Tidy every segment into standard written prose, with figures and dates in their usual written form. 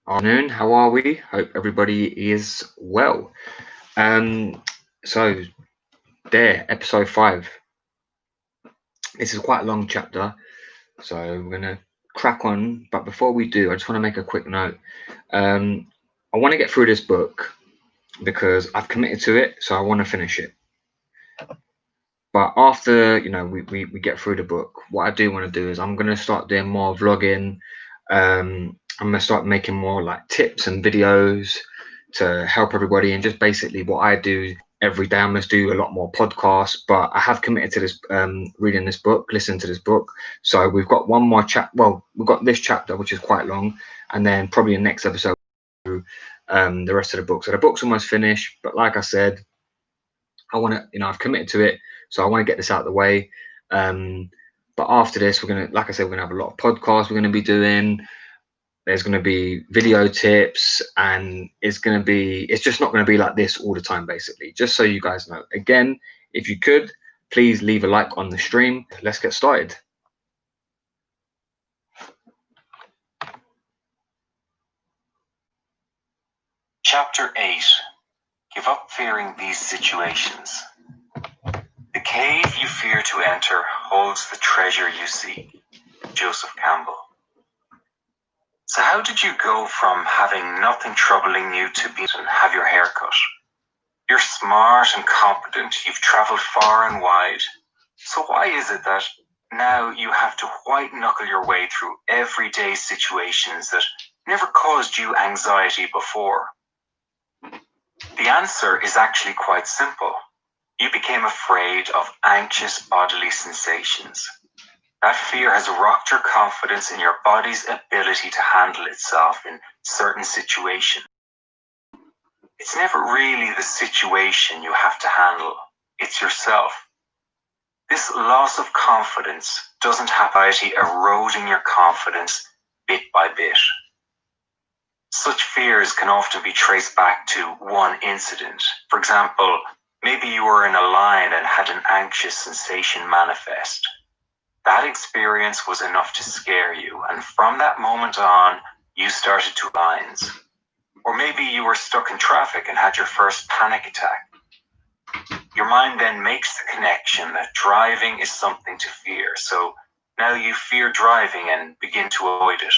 Afternoon, how are we? Hope everybody is well. Um, so episode 5. This is quite a long chapter, so we're gonna crack on. But before we do, I just want to make a quick note. I want to get through this book because I've committed to it, so I want to finish it. But after we get through the book, what I do want to do is I'm gonna start doing more vlogging. I'm gonna start making more like tips and videos to help everybody, and just basically what I do every day. I must do a lot more podcasts, but I have committed to this, reading this book, listening to this book. So we've got one more well, we've got this chapter, which is quite long, and then probably the next episode the rest of the book. So the book's almost finished, but like I said, I want to, I've committed to it, so I want to get this out of the way. But after this, we're gonna, like I said, we're gonna have a lot of podcasts we're gonna be doing. There's gonna be video tips, and it's just not gonna be like this all the time, basically. Just so you guys know. Again, if you could, please leave a like on the stream. Let's get started. Chapter 8. Give up fearing these situations. The cave you fear to enter holds the treasure you seek. Joseph Campbell. So how did you go from having nothing troubling you to be and have your hair cut? You're smart and competent, you've travelled far and wide. So why is it that now you have to white knuckle your way through everyday situations that never caused you anxiety before? The answer is actually quite simple. You became afraid of anxious bodily sensations. That fear has rocked your confidence in your body's ability to handle itself in certain situations. It's never really the situation you have to handle, it's yourself. This loss of confidence doesn't have anxiety eroding your confidence bit by bit. Such fears can often be traced back to one incident. For example, maybe you were in a line and had an anxious sensation manifest. That experience was enough to scare you, and from that moment on, you started to lines. Or maybe you were stuck in traffic and had your first panic attack. Your mind then makes the connection that driving is something to fear, so now you fear driving and begin to avoid it.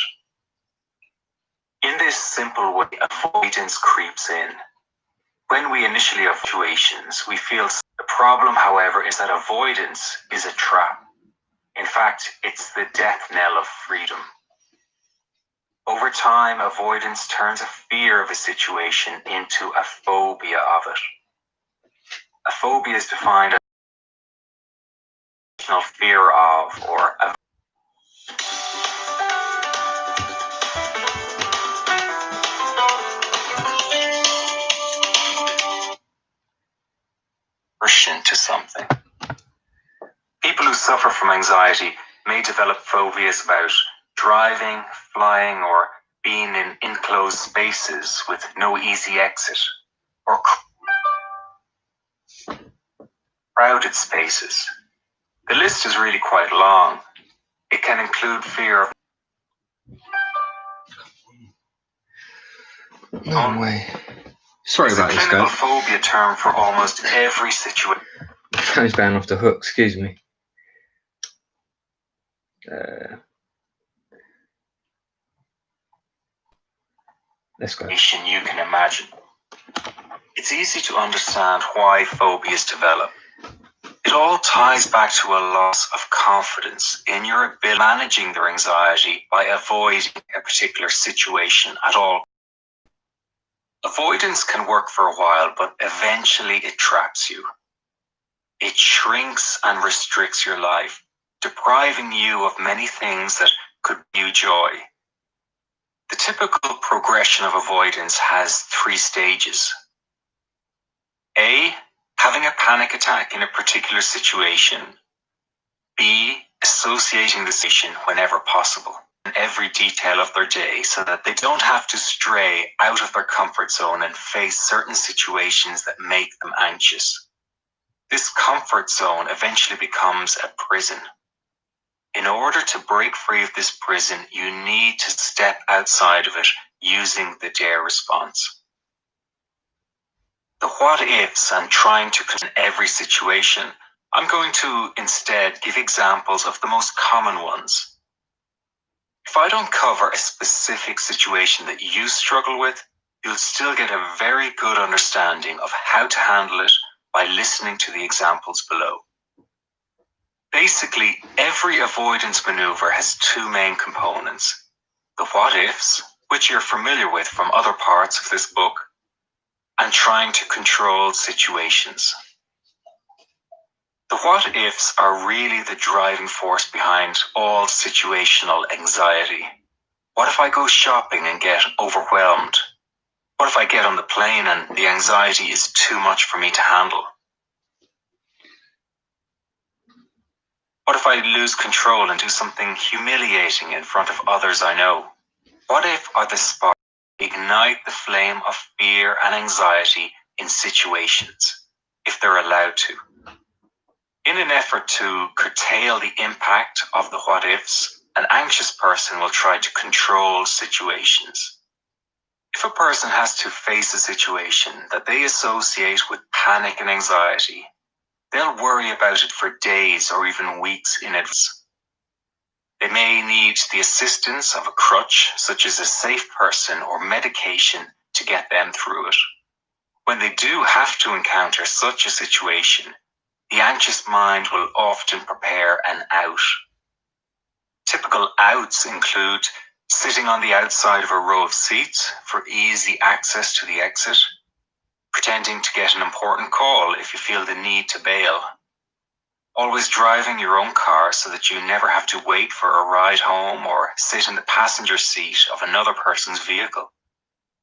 In this simple way, avoidance creeps in. When we initially have situations, we feel the problem, however, is that avoidance is a trap. In fact, it's the death knell of freedom. Over time, avoidance turns a fear of a situation into a phobia of it. A phobia is defined as a fear of or a aversion to something. People who suffer from anxiety may develop phobias about driving, flying, or being in enclosed spaces with no easy exit, or crowded spaces. The list is really quite long. It can include fear of No way. Sorry about this, guys. It's a clinical guys. phobia term for almost every situation. Phone's going off the hook. Excuse me. Let's go. You can imagine. It's easy to understand why phobias develop. It all ties back to a loss of confidence in your ability managing their anxiety by avoiding a particular situation at all. Avoidance can work for a while, but eventually it traps you. It shrinks and restricts your life, depriving you of many things that could bring you joy. The typical progression of avoidance has 3 stages. A. Having a panic attack in a particular situation. B. Associating the situation whenever possible in every detail of their day so that they don't have to stray out of their comfort zone and face certain situations that make them anxious. This comfort zone eventually becomes a prison. In order to break free of this prison, you need to step outside of it using the DARE response. The what ifs and trying to control every situation, I'm going to instead give examples of the most common ones. If I don't cover a specific situation that you struggle with, you'll still get a very good understanding of how to handle it by listening to the examples below. Basically, every avoidance maneuver has two main components: the what ifs, which you're familiar with from other parts of this book, and trying to control situations. The what ifs are really the driving force behind all situational anxiety. What if I go shopping and get overwhelmed? What if I get on the plane and the anxiety is too much for me to handle? What if I lose control and do something humiliating in front of others I know? What if are the sparks that ignite the flame of fear and anxiety in situations, if they're allowed to? In an effort to curtail the impact of the what ifs, an anxious person will try to control situations. If a person has to face a situation that they associate with panic and anxiety, they'll worry about it for days or even weeks in advance. They may need the assistance of a crutch, such as a safe person or medication, to get them through it. When they do have to encounter such a situation, the anxious mind will often prepare an out. Typical outs include sitting on the outside of a row of seats for easy access to the exit, pretending to get an important call if you feel the need to bail, always driving your own car so that you never have to wait for a ride home or sit in the passenger seat of another person's vehicle,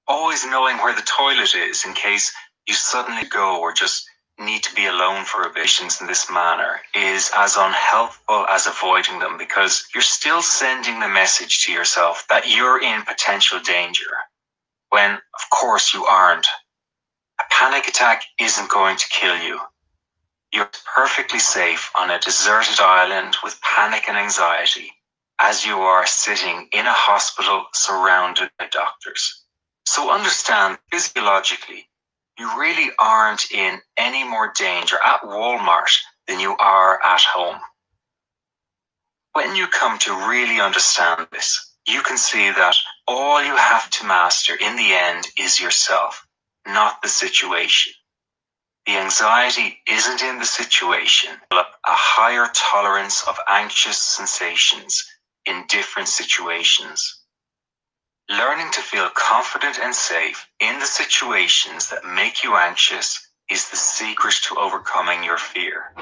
always knowing where the toilet is in case you suddenly go or just need to be alone for a bit. In this manner is as unhelpful as avoiding them, because you're still sending the message to yourself that you're in potential danger, when of course you aren't. A panic attack isn't going to kill you. You're perfectly safe on a deserted island with panic and anxiety, as you are sitting in a hospital surrounded by doctors. So understand, physiologically, you really aren't in any more danger at Walmart than you are at home. When you come to really understand this, you can see that all you have to master in the end is yourself, not the situation. The anxiety isn't in the situation. Develop a higher tolerance of anxious sensations in different situations. Learning to feel confident and safe in the situations that make you anxious is the secret to overcoming your fear.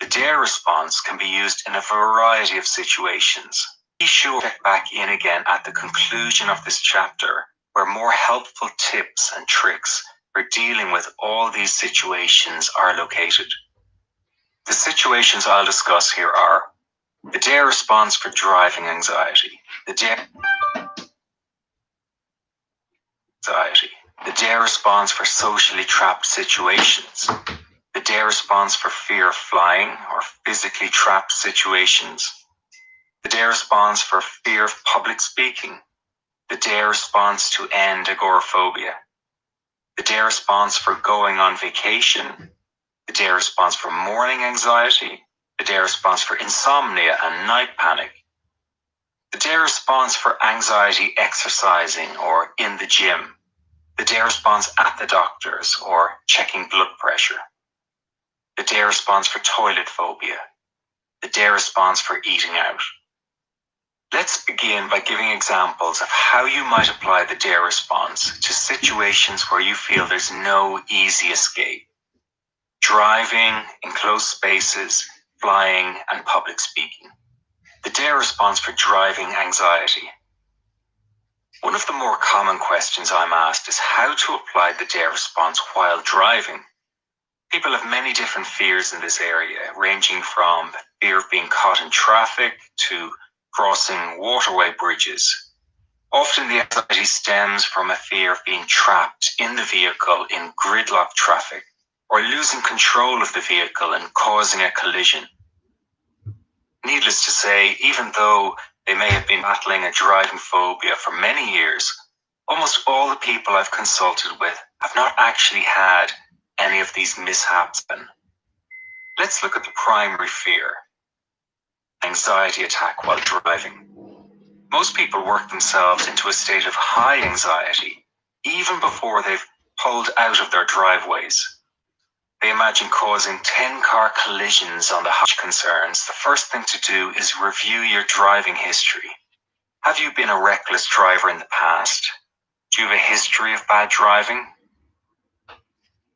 The DARE response can be used in a variety of situations. Be sure to check back in again at the conclusion of this chapter, where more helpful tips and tricks for dealing with all these situations are located. The situations I'll discuss here are the DARE response for driving anxiety, the DARE response for socially trapped situations, the DARE response for fear of flying or physically trapped situations, the DARE response for fear of public speaking, the DARE response to end agoraphobia, the DARE response for going on vacation, the DARE response for morning anxiety, the DARE response for insomnia and night panic, the DARE response for anxiety exercising or in the gym, the DARE response at the doctor's or checking blood pressure, the DARE response for toilet phobia, the DARE response for eating out. Let's begin by giving examples of how you might apply the DARE response to situations where you feel there's no easy escape. Driving, enclosed spaces, flying, and public speaking. The DARE response for driving anxiety. One of the more common questions I'm asked is how to apply the DARE response while driving. People have many different fears in this area, ranging from fear of being caught in traffic to crossing waterway bridges. Often the anxiety stems from a fear of being trapped in the vehicle in gridlock traffic, or losing control of the vehicle and causing a collision. Needless to say, even though they may have been battling a driving phobia for many years, Almost all the people I've consulted with have not actually had any of these mishaps happen. Let's look at the primary fear: anxiety attack while driving. Most people work themselves into a state of high anxiety even before they've pulled out of their driveways. They imagine causing 10-car collisions on the highway. Concerns. The first thing to do is review your driving history. Have you been a reckless driver in the past? Do you have a history of bad driving?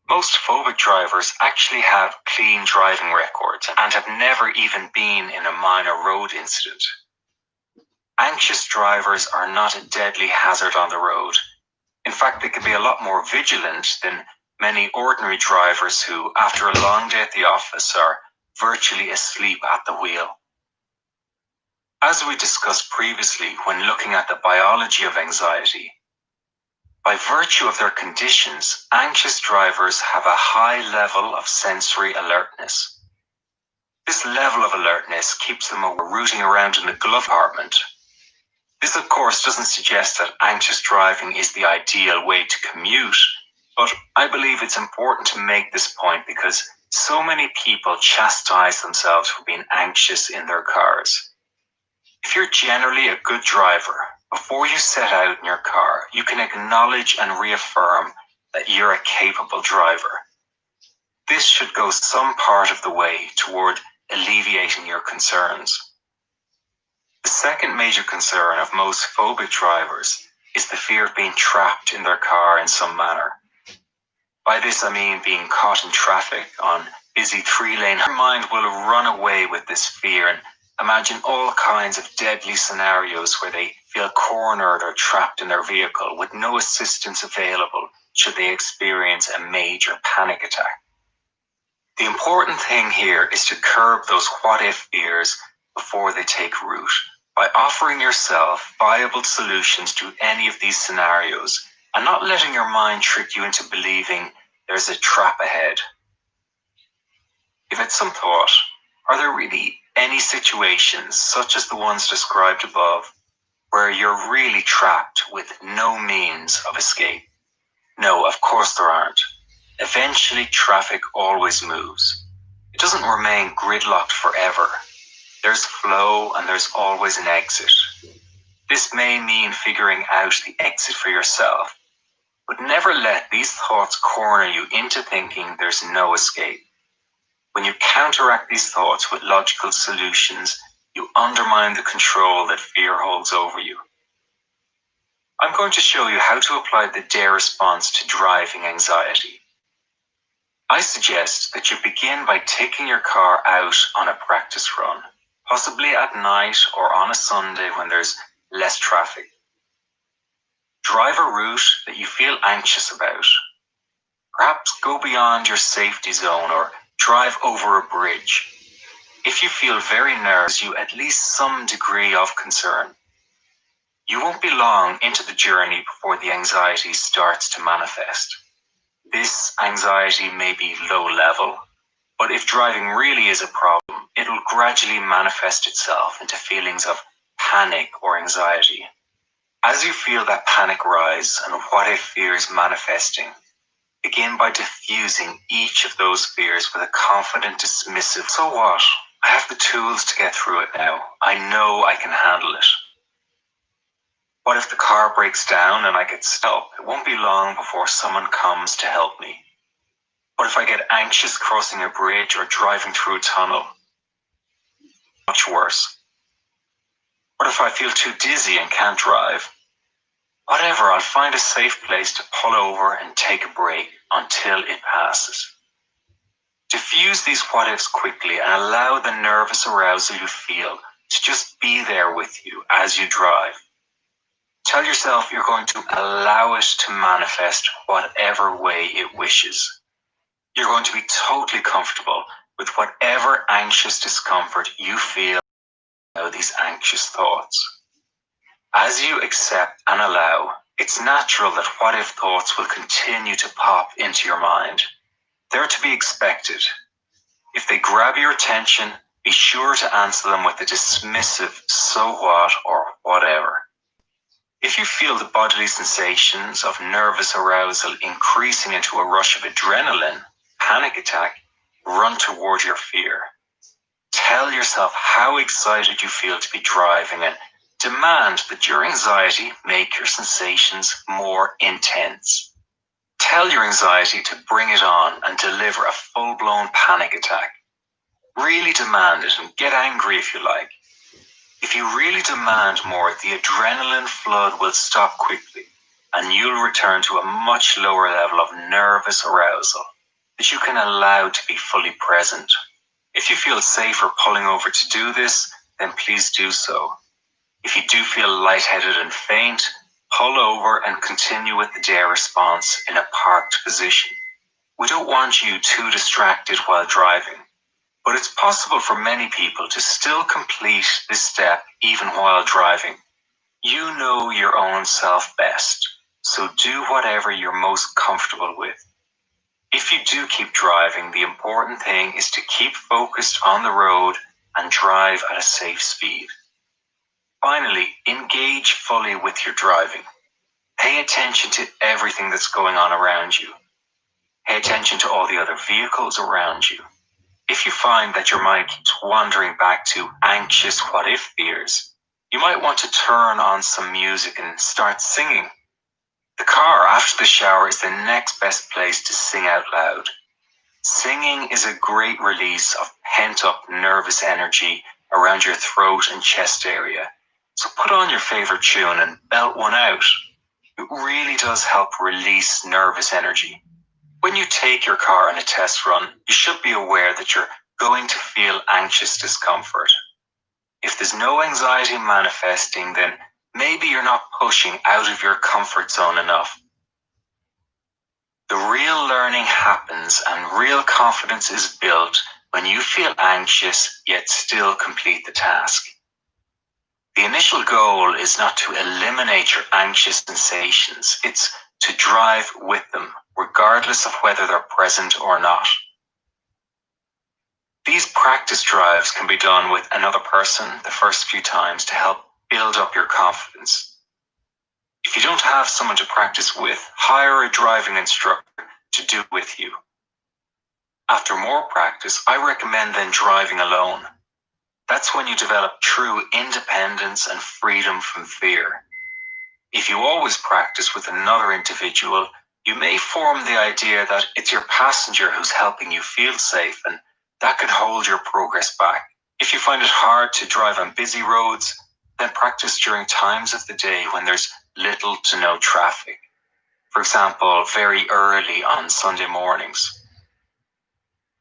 Most phobic drivers actually have clean driving records and have never even been in a minor road incident. Anxious drivers are not a deadly hazard on the road. In fact, they can be a lot more vigilant than many ordinary drivers who, after a long day at the office, are virtually asleep at the wheel. As we discussed previously when looking at the biology of anxiety, by virtue of their conditions, anxious drivers have a high level of sensory alertness. This level of alertness keeps them rooting around in the glove compartment. This, of course, doesn't suggest that anxious driving is the ideal way to commute, but I believe it's important to make this point because so many people chastise themselves for being anxious in their cars. If you're generally a good driver, before you set out in your car, you can acknowledge and reaffirm that you're a capable driver. This should go some part of the way toward alleviating your concerns. The second major concern of most phobic drivers is the fear of being trapped in their car in some manner. By this I mean being caught in traffic on busy 3-lane. Your mind will run away with this fear and imagine all kinds of deadly scenarios where they feel cornered or trapped in their vehicle with no assistance available should they experience a major panic attack. The important thing here is to curb those what-if fears before they take root by offering yourself viable solutions to any of these scenarios and not letting your mind trick you into believing there's a trap ahead. Give it some thought. Are there really any situations, such as the ones described above, where you're really trapped with no means of escape? No, of course there aren't. Eventually, traffic always moves. It doesn't remain gridlocked forever. There's flow and there's always an exit. This may mean figuring out the exit for yourself, but never let these thoughts corner you into thinking there's no escape. When you counteract these thoughts with logical solutions, you undermine the control that fear holds over you. I'm going to show you how to apply the DARE response to driving anxiety. I suggest that you begin by taking your car out on a practice run, possibly at night or on a Sunday when there's less traffic. Drive a route that you feel anxious about. Perhaps go beyond your safety zone or drive over a bridge. If you feel very nervous, you at least some degree of concern. You won't be long into the journey before the anxiety starts to manifest. This anxiety may be low level, but if driving really is a problem, it'll gradually manifest itself into feelings of panic or anxiety. As you feel that panic rise and what-if fears manifesting, begin by diffusing each of those fears with a confident, dismissive, "So what? I have the tools to get through it now. I know I can handle it. What if the car breaks down and I get stuck? It won't be long before someone comes to help me. What if I get anxious crossing a bridge or driving through a tunnel? Much worse. What if I feel too dizzy and can't drive? Whatever, I'll find a safe place to pull over and take a break until it passes." Diffuse these what-ifs quickly and allow the nervous arousal you feel to just be there with you as you drive. Tell yourself you're going to allow it to manifest whatever way it wishes. You're going to be totally comfortable with whatever anxious discomfort you feel about these anxious thoughts. As you accept and allow, it's natural that what-if thoughts will continue to pop into your mind. They're to be expected. If they grab your attention, be sure to answer them with a dismissive "so what" or "whatever." If you feel the bodily sensations of nervous arousal increasing into a rush of adrenaline, panic attack, run toward your fear. Tell yourself how excited you feel to be driving and demand that your anxiety make your sensations more intense. Tell your anxiety to bring it on and deliver a full-blown panic attack. Really demand it and get angry if you like. If you really demand more, the adrenaline flood will stop quickly and you'll return to a much lower level of nervous arousal that you can allow to be fully present. If you feel safer pulling over to do this, then please do so. If you do feel lightheaded and faint, pull over and continue with the dare response in a parked position. We don't want you too distracted while driving, but it's possible for many people to still complete this step even while driving. You know your own self best, so do whatever you're most comfortable with. If you do keep driving, the important thing is to keep focused on the road and drive at a safe speed. Finally, engage fully with your driving. Pay attention to everything that's going on around you. Pay attention to all the other vehicles around you. If you find that your mind keeps wandering back to anxious what-if fears, you might want to turn on some music and start singing. The car after the shower is the next best place to sing out loud. Singing is a great release of pent-up nervous energy around your throat and chest area. So put on your favorite tune and belt one out. It really does help release nervous energy. When you take your car on a test run, you should be aware that you're going to feel anxious discomfort. If there's no anxiety manifesting, then maybe you're not pushing out of your comfort zone enough. The real learning happens and real confidence is built when you feel anxious yet still complete the task. The initial goal is not to eliminate your anxious sensations, it's to drive with them, regardless of whether they're present or not. These practice drives can be done with another person the first few times to help build up your confidence. If you don't have someone to practice with, hire a driving instructor to do with you. After more practice, I recommend then driving alone. That's when you develop true independence and freedom from fear. If you always practice with another individual, you may form the idea that it's your passenger who's helping you feel safe, and that can hold your progress back. If you find it hard to drive on busy roads, then practice during times of the day when there's little to no traffic. For example, very early on Sunday mornings.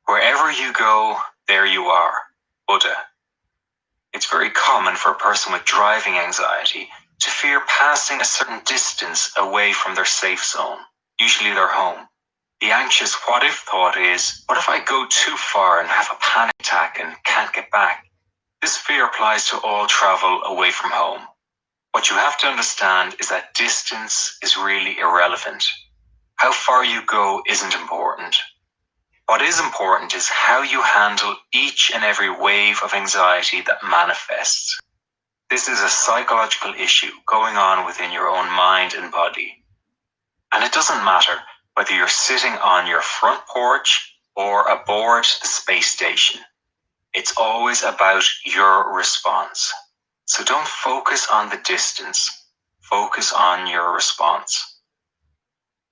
Wherever you go, there you are, Buddha. It's very common for a person with driving anxiety to fear passing a certain distance away from their safe zone, usually their home. The anxious what-if thought is, what if I go too far and have a panic attack and can't get back? This fear applies to all travel away from home. What you have to understand is that distance is really irrelevant. How far you go isn't important. What is important is how you handle each and every wave of anxiety that manifests. This is a psychological issue going on within your own mind and body. And it doesn't matter whether you're sitting on your front porch or aboard the space station. It's always about your response. So don't focus on the distance. Focus on your response.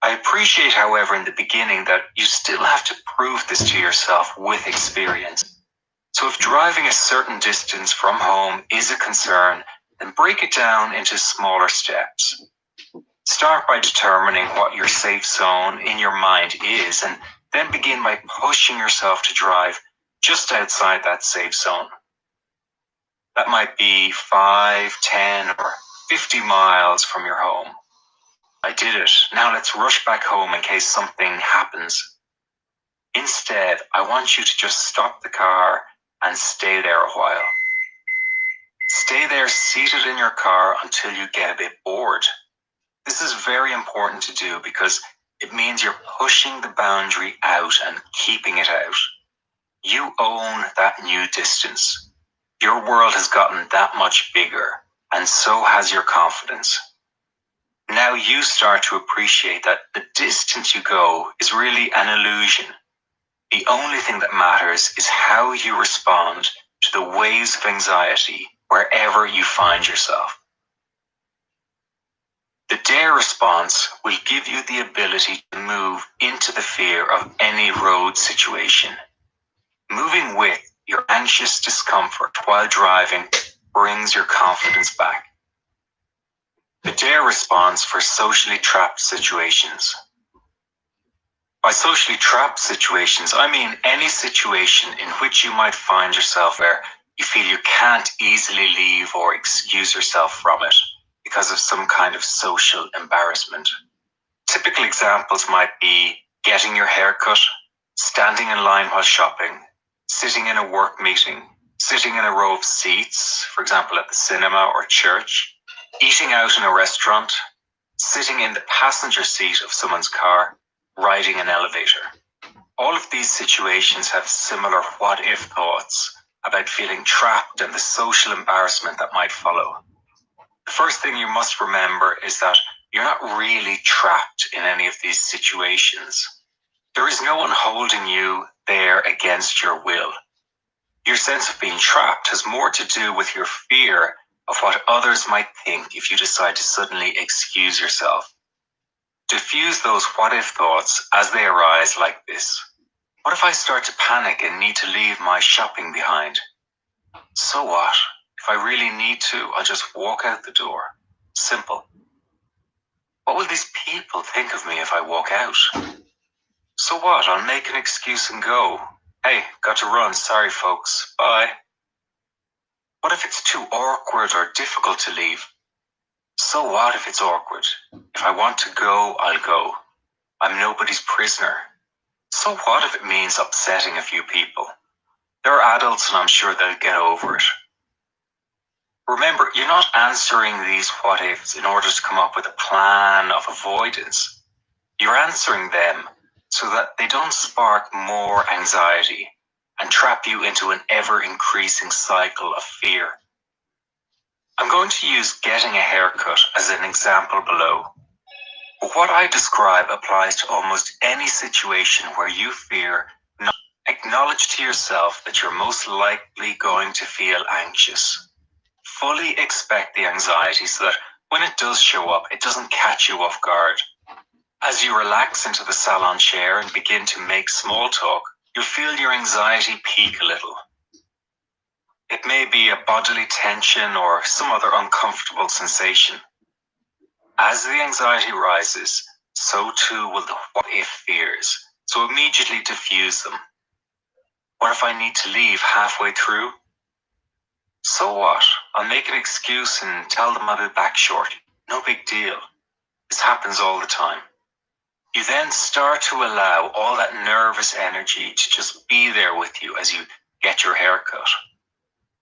I appreciate, however, in the beginning that you still have to prove this to yourself with experience. So if driving a certain distance from home is a concern, then break it down into smaller steps. Start by determining what your safe zone in your mind is, and then begin by pushing yourself to drive just outside that safe zone. That might be 5, 10, or 50 miles from your home. I did it. Now let's rush back home in case something happens. Instead, I want you to just stop the car and stay there a while. Stay there seated in your car until you get a bit bored. This is very important to do because it means you're pushing the boundary out and keeping it out. You own that new distance. Your world has gotten that much bigger, and so has your confidence. Now you start to appreciate that the distance you go is really an illusion. The only thing that matters is how you respond to the waves of anxiety wherever you find yourself. The dare response will give you the ability to move into the fear of any road situation. Moving with your anxious discomfort while driving brings your confidence back. The dare response for socially trapped situations. By socially trapped situations, I mean any situation in which you might find yourself where you feel you can't easily leave or excuse yourself from it because of some kind of social embarrassment. Typical examples might be getting your hair cut, standing in line while shopping, sitting in a work meeting, sitting in a row of seats, for example at the cinema or church, eating out in a restaurant, sitting in the passenger seat of someone's car, riding an elevator. All of these situations have similar what-if thoughts about feeling trapped and the social embarrassment that might follow. The first thing you must remember is that you're not really trapped in any of these situations. There is no one holding you there against your will. Your sense of being trapped has more to do with your fear of what others might think if you decide to suddenly excuse yourself. Diffuse those what-if thoughts as they arise like this. What if I start to panic and need to leave my shopping behind? So what? If I really need to, I'll just walk out the door. Simple. What will these people think of me if I walk out? So what? I'll make an excuse and go. Hey, got to run. Sorry, folks. Bye. What if it's too awkward or difficult to leave? So what if it's awkward? If I want to go, I'll go. I'm nobody's prisoner. So what if it means upsetting a few people? They're adults and I'm sure they'll get over it. Remember, you're not answering these what-ifs in order to come up with a plan of avoidance. You're answering them so that they don't spark more anxiety and trap you into an ever-increasing cycle of fear. I'm going to use getting a haircut as an example below. But what I describe applies to almost any situation where you fear. Acknowledge to yourself that you're most likely going to feel anxious. Fully expect the anxiety so that when it does show up, it doesn't catch you off guard. As you relax into the salon chair and begin to make small talk, you'll feel your anxiety peak a little. It may be a bodily tension or some other uncomfortable sensation. As the anxiety rises, so too will the what-if fears, so immediately diffuse them. What if I need to leave halfway through? So what? I'll make an excuse and tell them I'll be back shortly. No big deal. This happens all the time. You then start to allow all that nervous energy to just be there with you as you get your hair cut.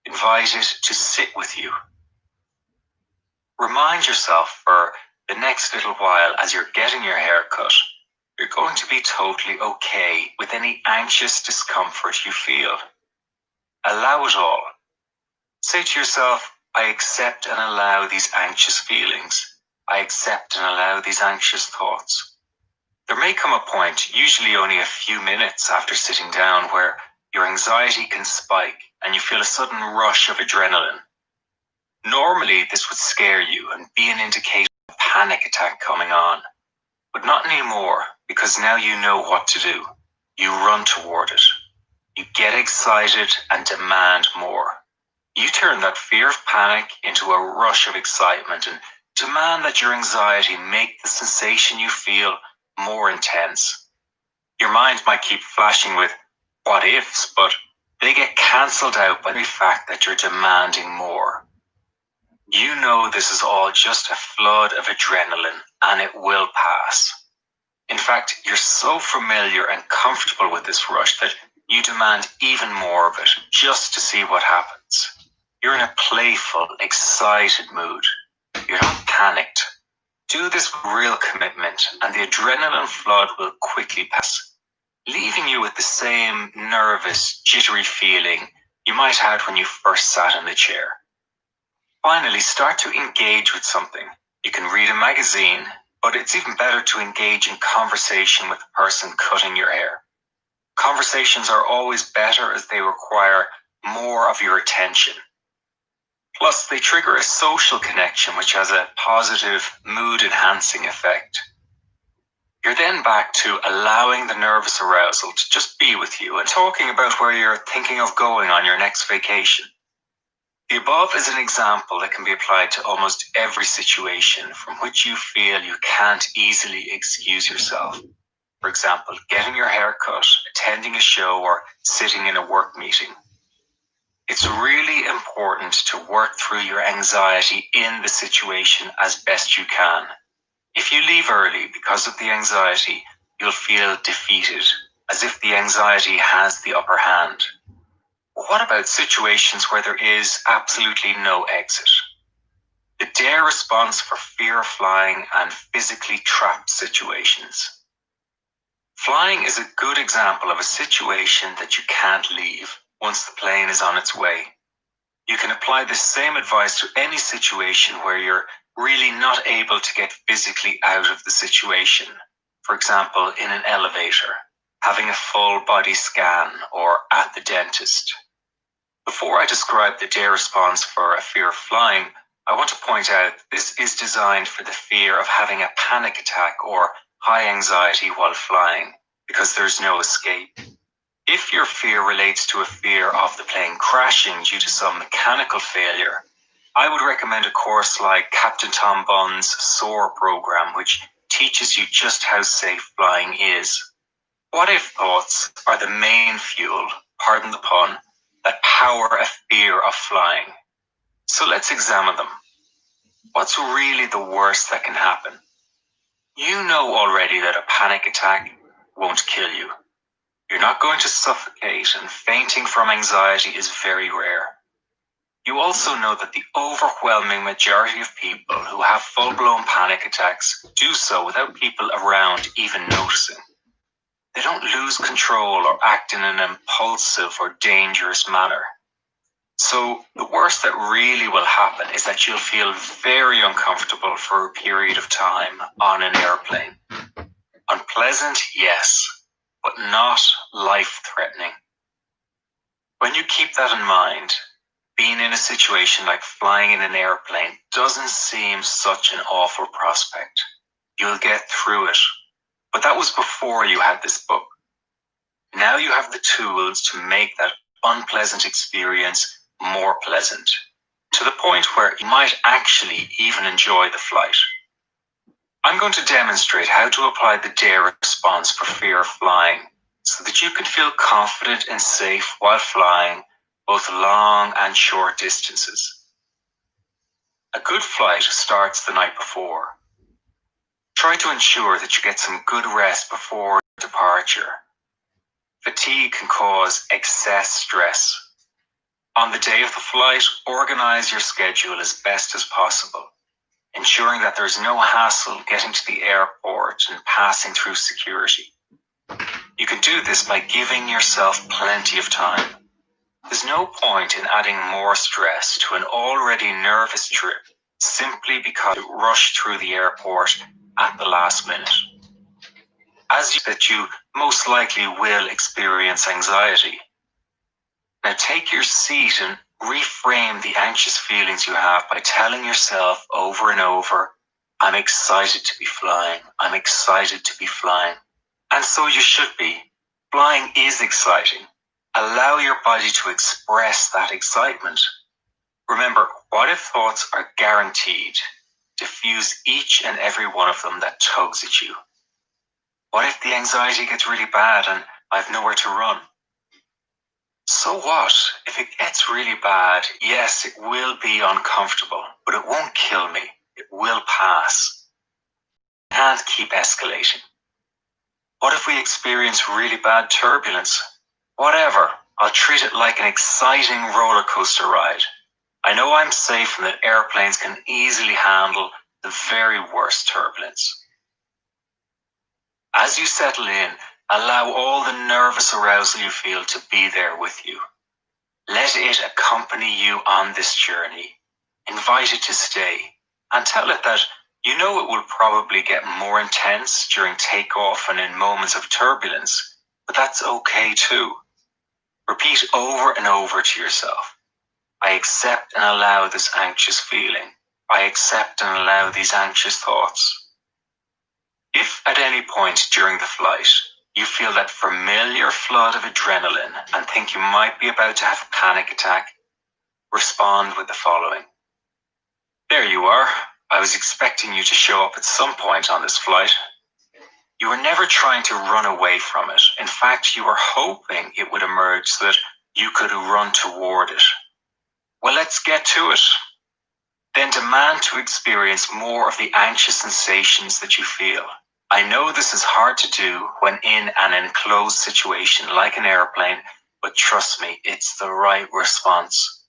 Invite it to sit with you. Remind yourself for the next little while as you're getting your hair cut, you're going to be totally okay with any anxious discomfort you feel. Allow it all. Say to yourself, I accept and allow these anxious feelings. I accept and allow these anxious thoughts. There may come a point, usually only a few minutes after sitting down, where your anxiety can spike and you feel a sudden rush of adrenaline. Normally, this would scare you and be an indicator of a panic attack coming on. But not anymore, because now you know what to do. You run toward it. You get excited and demand more. You turn that fear of panic into a rush of excitement and demand that your anxiety make the sensation you feel more intense. Your mind might keep flashing with what ifs, but they get cancelled out by the fact that you're demanding more. You know this is all just a flood of adrenaline and it will pass. In fact, you're so familiar and comfortable with this rush that you demand even more of it just to see what happens. You're in a playful, excited mood. You're not panicked. Do this with real commitment and the adrenaline flood will quickly pass, leaving you with the same nervous, jittery feeling you might have had when you first sat in the chair. Finally, start to engage with something. You can read a magazine, but it's even better to engage in conversation with the person cutting your hair. Conversations are always better as they require more of your attention. Plus, they trigger a social connection which has a positive, mood-enhancing effect. You're then back to allowing the nervous arousal to just be with you and talking about where you're thinking of going on your next vacation. The above is an example that can be applied to almost every situation from which you feel you can't easily excuse yourself. For example, getting your hair cut, attending a show, or sitting in a work meeting. It's really important to work through your anxiety in the situation as best you can. If you leave early because of the anxiety, you'll feel defeated, as if the anxiety has the upper hand. What about situations where there is absolutely no exit? The DARE response for fear of flying and physically trapped situations. Flying is a good example of a situation that you can't leave once the plane is on its way. You can apply the same advice to any situation where you're really not able to get physically out of the situation. For example, in an elevator, having a full body scan, or at the dentist. Before I describe the DARE response for a fear of flying, I want to point out this is designed for the fear of having a panic attack or high anxiety while flying, because there's no escape. If your fear relates to a fear of the plane crashing due to some mechanical failure, I would recommend a course like Captain Tom Bunn's SOAR program, which teaches you just how safe flying is. What if thoughts are the main fuel, pardon the pun, that power a fear of flying? So let's examine them. What's really the worst that can happen? You know already that a panic attack won't kill you. You're not going to suffocate, and fainting from anxiety is very rare. You also know that the overwhelming majority of people who have full-blown panic attacks do so without people around even noticing. They don't lose control or act in an impulsive or dangerous manner. So the worst that really will happen is that you'll feel very uncomfortable for a period of time on an airplane. Unpleasant, yes, but not life-threatening. When you keep that in mind, being in a situation like flying in an airplane doesn't seem such an awful prospect. You'll get through it. But that was before you had this book. Now you have the tools to make that unpleasant experience more pleasant, to the point where you might actually even enjoy the flight. I'm going to demonstrate how to apply the DARE response for fear of flying so that you can feel confident and safe while flying both long and short distances. A good flight starts the night before. Try to ensure that you get some good rest before departure. Fatigue can cause excess stress. On the day of the flight, organize your schedule as best as possible, ensuring that there's no hassle getting to the airport and passing through security. You can do this by giving yourself plenty of time. There's no point in adding more stress to an already nervous trip simply because you rushed through the airport at the last minute. As you most likely will experience anxiety. Now take your seat and reframe the anxious feelings you have by telling yourself over and over, I'm excited to be flying. I'm excited to be flying. And so you should be. Flying is exciting. Allow your body to express that excitement. Remember, what if thoughts are guaranteed? Diffuse each and every one of them that tugs at you. What if the anxiety gets really bad and I've nowhere to run? So what? If it gets really bad, yes, it will be uncomfortable, but it won't kill me. It will pass. I can't keep escalating. What if we experience really bad turbulence? Whatever, I'll treat it like an exciting roller coaster ride. I know I'm safe and that airplanes can easily handle the very worst turbulence. As you settle in, allow all the nervous arousal you feel to be there with you. Let it accompany you on this journey. Invite it to stay and tell it that You know it will probably get more intense during takeoff and in moments of turbulence, but that's okay too. Repeat over and over to yourself, I accept and allow this anxious feeling. I accept and allow these anxious thoughts. If at any point during the flight you feel that familiar flood of adrenaline and think you might be about to have a panic attack, respond with the following. There you are. I was expecting you to show up at some point on this flight. You were never trying to run away from it. In fact, you were hoping it would emerge so that you could run toward it. Well, let's get to it. Then demand to experience more of the anxious sensations that you feel. I know this is hard to do when in an enclosed situation like an airplane, but trust me, it's the right response.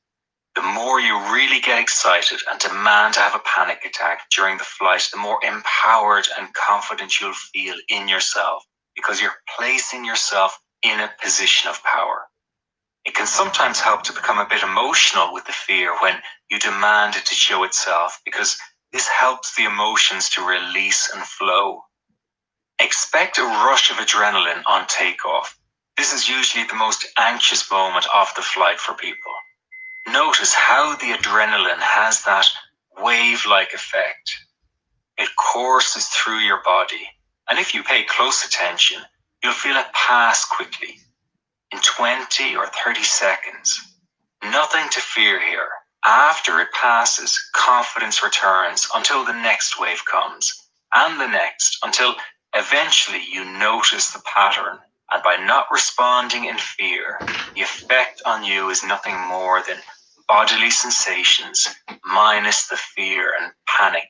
The more you really get excited and demand to have a panic attack during the flight, the more empowered and confident you'll feel in yourself because you're placing yourself in a position of power. It can sometimes help to become a bit emotional with the fear when you demand it to show itself because this helps the emotions to release and flow. Expect a rush of adrenaline on takeoff. This is usually the most anxious moment of the flight for people. Notice how the adrenaline has that wave-like effect. It courses through your body, and if you pay close attention, you'll feel it pass quickly, in 20 or 30 seconds. Nothing to fear here. After it passes, confidence returns until the next wave comes, and the next, until eventually you notice the pattern. And by not responding in fear, the effect on you is nothing more than bodily sensations minus the fear and panic.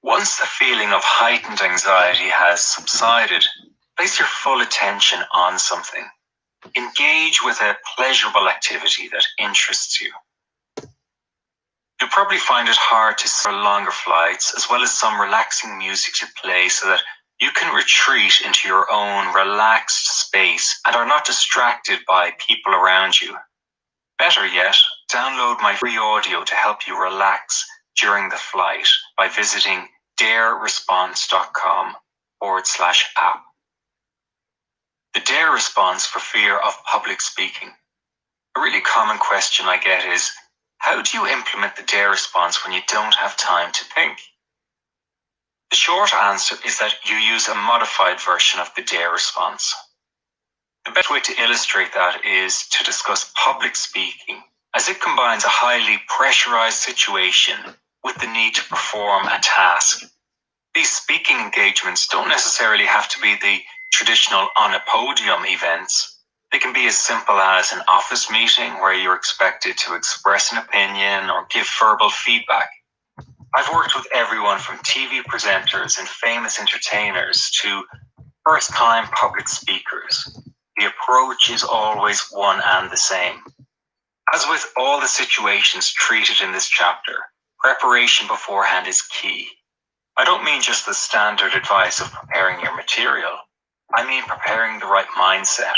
Once the feeling of heightened anxiety has subsided, place your full attention on something. Engage with a pleasurable activity that interests you. You'll probably find it hard to for longer flights, as well as some relaxing music to play so that you can retreat into your own relaxed space and are not distracted by people around you. Better yet, download my free audio to help you relax during the flight by visiting dareresponse.com/app. The DARE response for fear of public speaking. A really common question I get is, how do you implement the DARE response when you don't have time to think? The short answer is that you use a modified version of the DARE response. The best way to illustrate that is to discuss public speaking, as it combines a highly pressurized situation with the need to perform a task. These speaking engagements don't necessarily have to be the traditional on a podium events. They can be as simple as an office meeting where you're expected to express an opinion or give verbal feedback. I've worked with everyone from TV presenters and famous entertainers to first-time public speakers. The approach is always one and the same. As with all the situations treated in this chapter, preparation beforehand is key. I don't mean just the standard advice of preparing your material. I mean preparing the right mindset.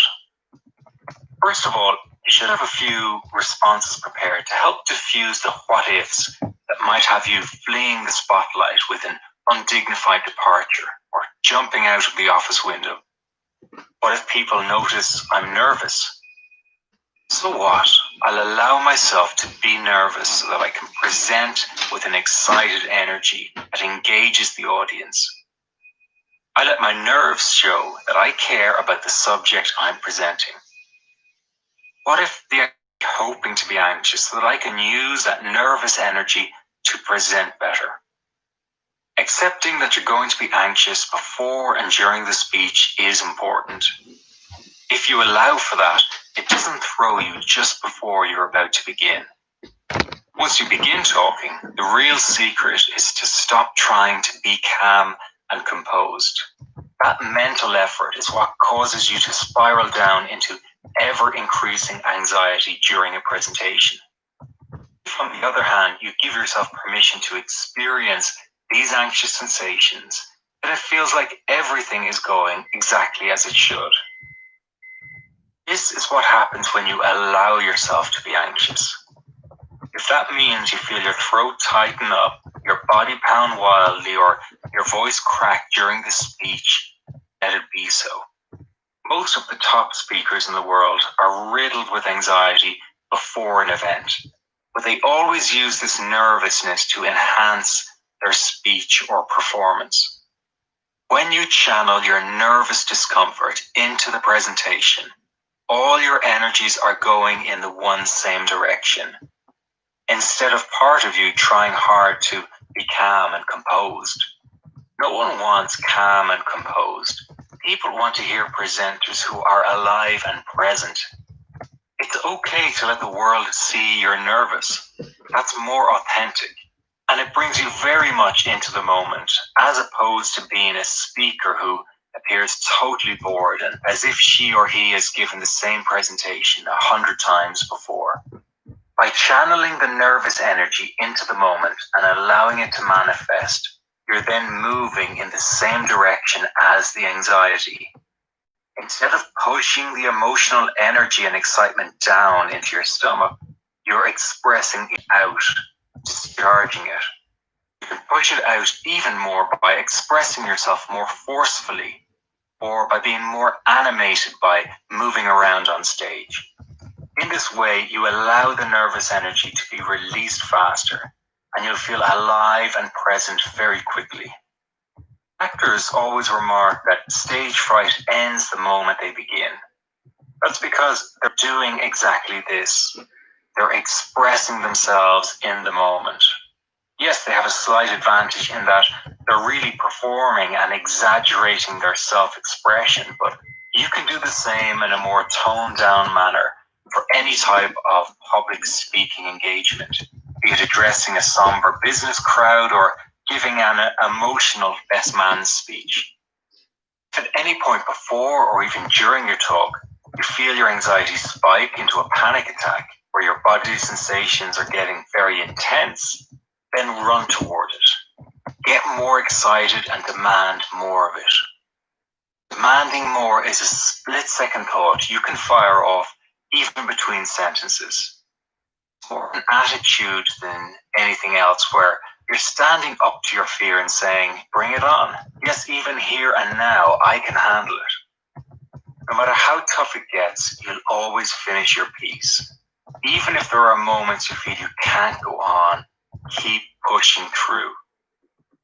First of all, you should have a few responses prepared to help diffuse the what-ifs that might have you fleeing the spotlight with an undignified departure or jumping out of the office window. What if people notice I'm nervous? So what? I'll allow myself to be nervous so that I can present with an excited energy that engages the audience. I let my nerves show that I care about the subject I'm presenting. What if they're hoping to be anxious so that I can use that nervous energy to present better? Accepting that you're going to be anxious before and during the speech is important. If you allow for that, it doesn't throw you just before you're about to begin. Once you begin talking, the real secret is to stop trying to be calm and composed. That mental effort is what causes you to spiral down into ever-increasing anxiety during a presentation. If, on the other hand, you give yourself permission to experience these anxious sensations, then it feels like everything is going exactly as it should. This is what happens when you allow yourself to be anxious. If If that means you feel your throat tighten up, your body pound wildly, or your voice crack during the speech, let it be so. Most of the top speakers in the world are riddled with anxiety before an event, but they always use this nervousness to enhance their speech or performance. When you channel your nervous discomfort into the presentation, all your energies are going in the one same direction. Instead of part of you trying hard to be calm and composed. No one wants calm and composed. People want to hear presenters who are alive and present. It's okay to let the world see you're nervous. That's more authentic. And it brings you very much into the moment, as opposed to being a speaker who appears totally bored and as if she or he has given the same presentation 100 times before. By channeling the nervous energy into the moment and allowing it to manifest, you're then moving in the same direction as the anxiety. Instead of pushing the emotional energy and excitement down into your stomach, you're expressing it out, discharging it. You can push it out even more by expressing yourself more forcefully, or by being more animated by moving around on stage. In this way, you allow the nervous energy to be released faster, and you'll feel alive and present very quickly. Actors always remark that stage fright ends the moment they begin. That's because they're doing exactly this. They're expressing themselves in the moment. Yes, they have a slight advantage in that they're really performing and exaggerating their self-expression, but you can do the same in a more toned-down manner for any type of public speaking engagement, be it addressing a somber business crowd or giving an emotional best man speech. If at any point before or even during your talk, you feel your anxiety spike into a panic attack where your body sensations are getting very intense, then run toward it. Get more excited and demand more of it. Demanding more is a split-second thought you can fire off even between sentences. It's more an attitude than anything else where you're standing up to your fear and saying, bring it on. Yes, even here and now, I can handle it. No matter how tough it gets, you'll always finish your piece. Even if there are moments you feel you can't go on, keep pushing through.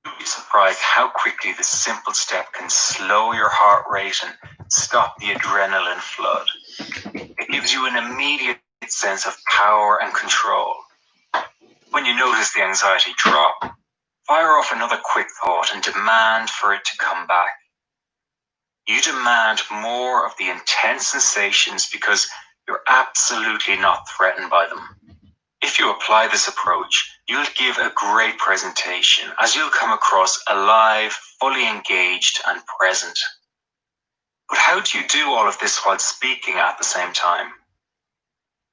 You'll be surprised how quickly this simple step can slow your heart rate and stop the adrenaline flood. It gives you an immediate sense of power and control. When you notice the anxiety drop, fire off another quick thought and demand for it to come back. You demand more of the intense sensations because you're absolutely not threatened by them. If you apply this approach, you'll give a great presentation as you'll come across alive, fully engaged, and present. But how do you do all of this while speaking at the same time?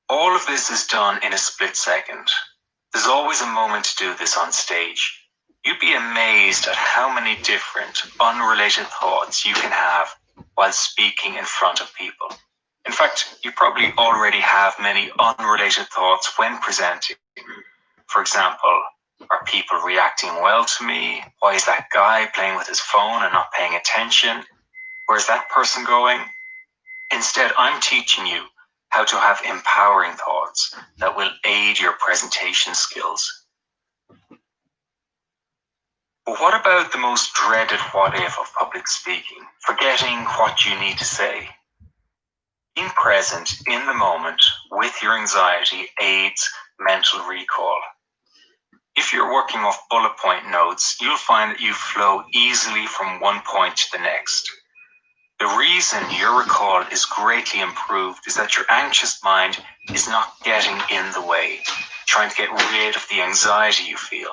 All of this is done in a split second. There's always a moment to do this on stage. You'd be amazed at how many different, unrelated thoughts you can have while speaking in front of people. In fact, you probably already have many unrelated thoughts when presenting. For example, are people reacting well to me? Why is that guy playing with his phone and not paying attention? Where's that person going? Instead, I'm teaching you how to have empowering thoughts that will aid your presentation skills. But what about the most dreaded what if of public speaking? Forgetting what you need to say. Being present in the moment with your anxiety aids mental recall. If you're working off bullet point notes, you'll find that you flow easily from one point to the next. The reason your recall is greatly improved is that your anxious mind is not getting in the way, trying to get rid of the anxiety you feel.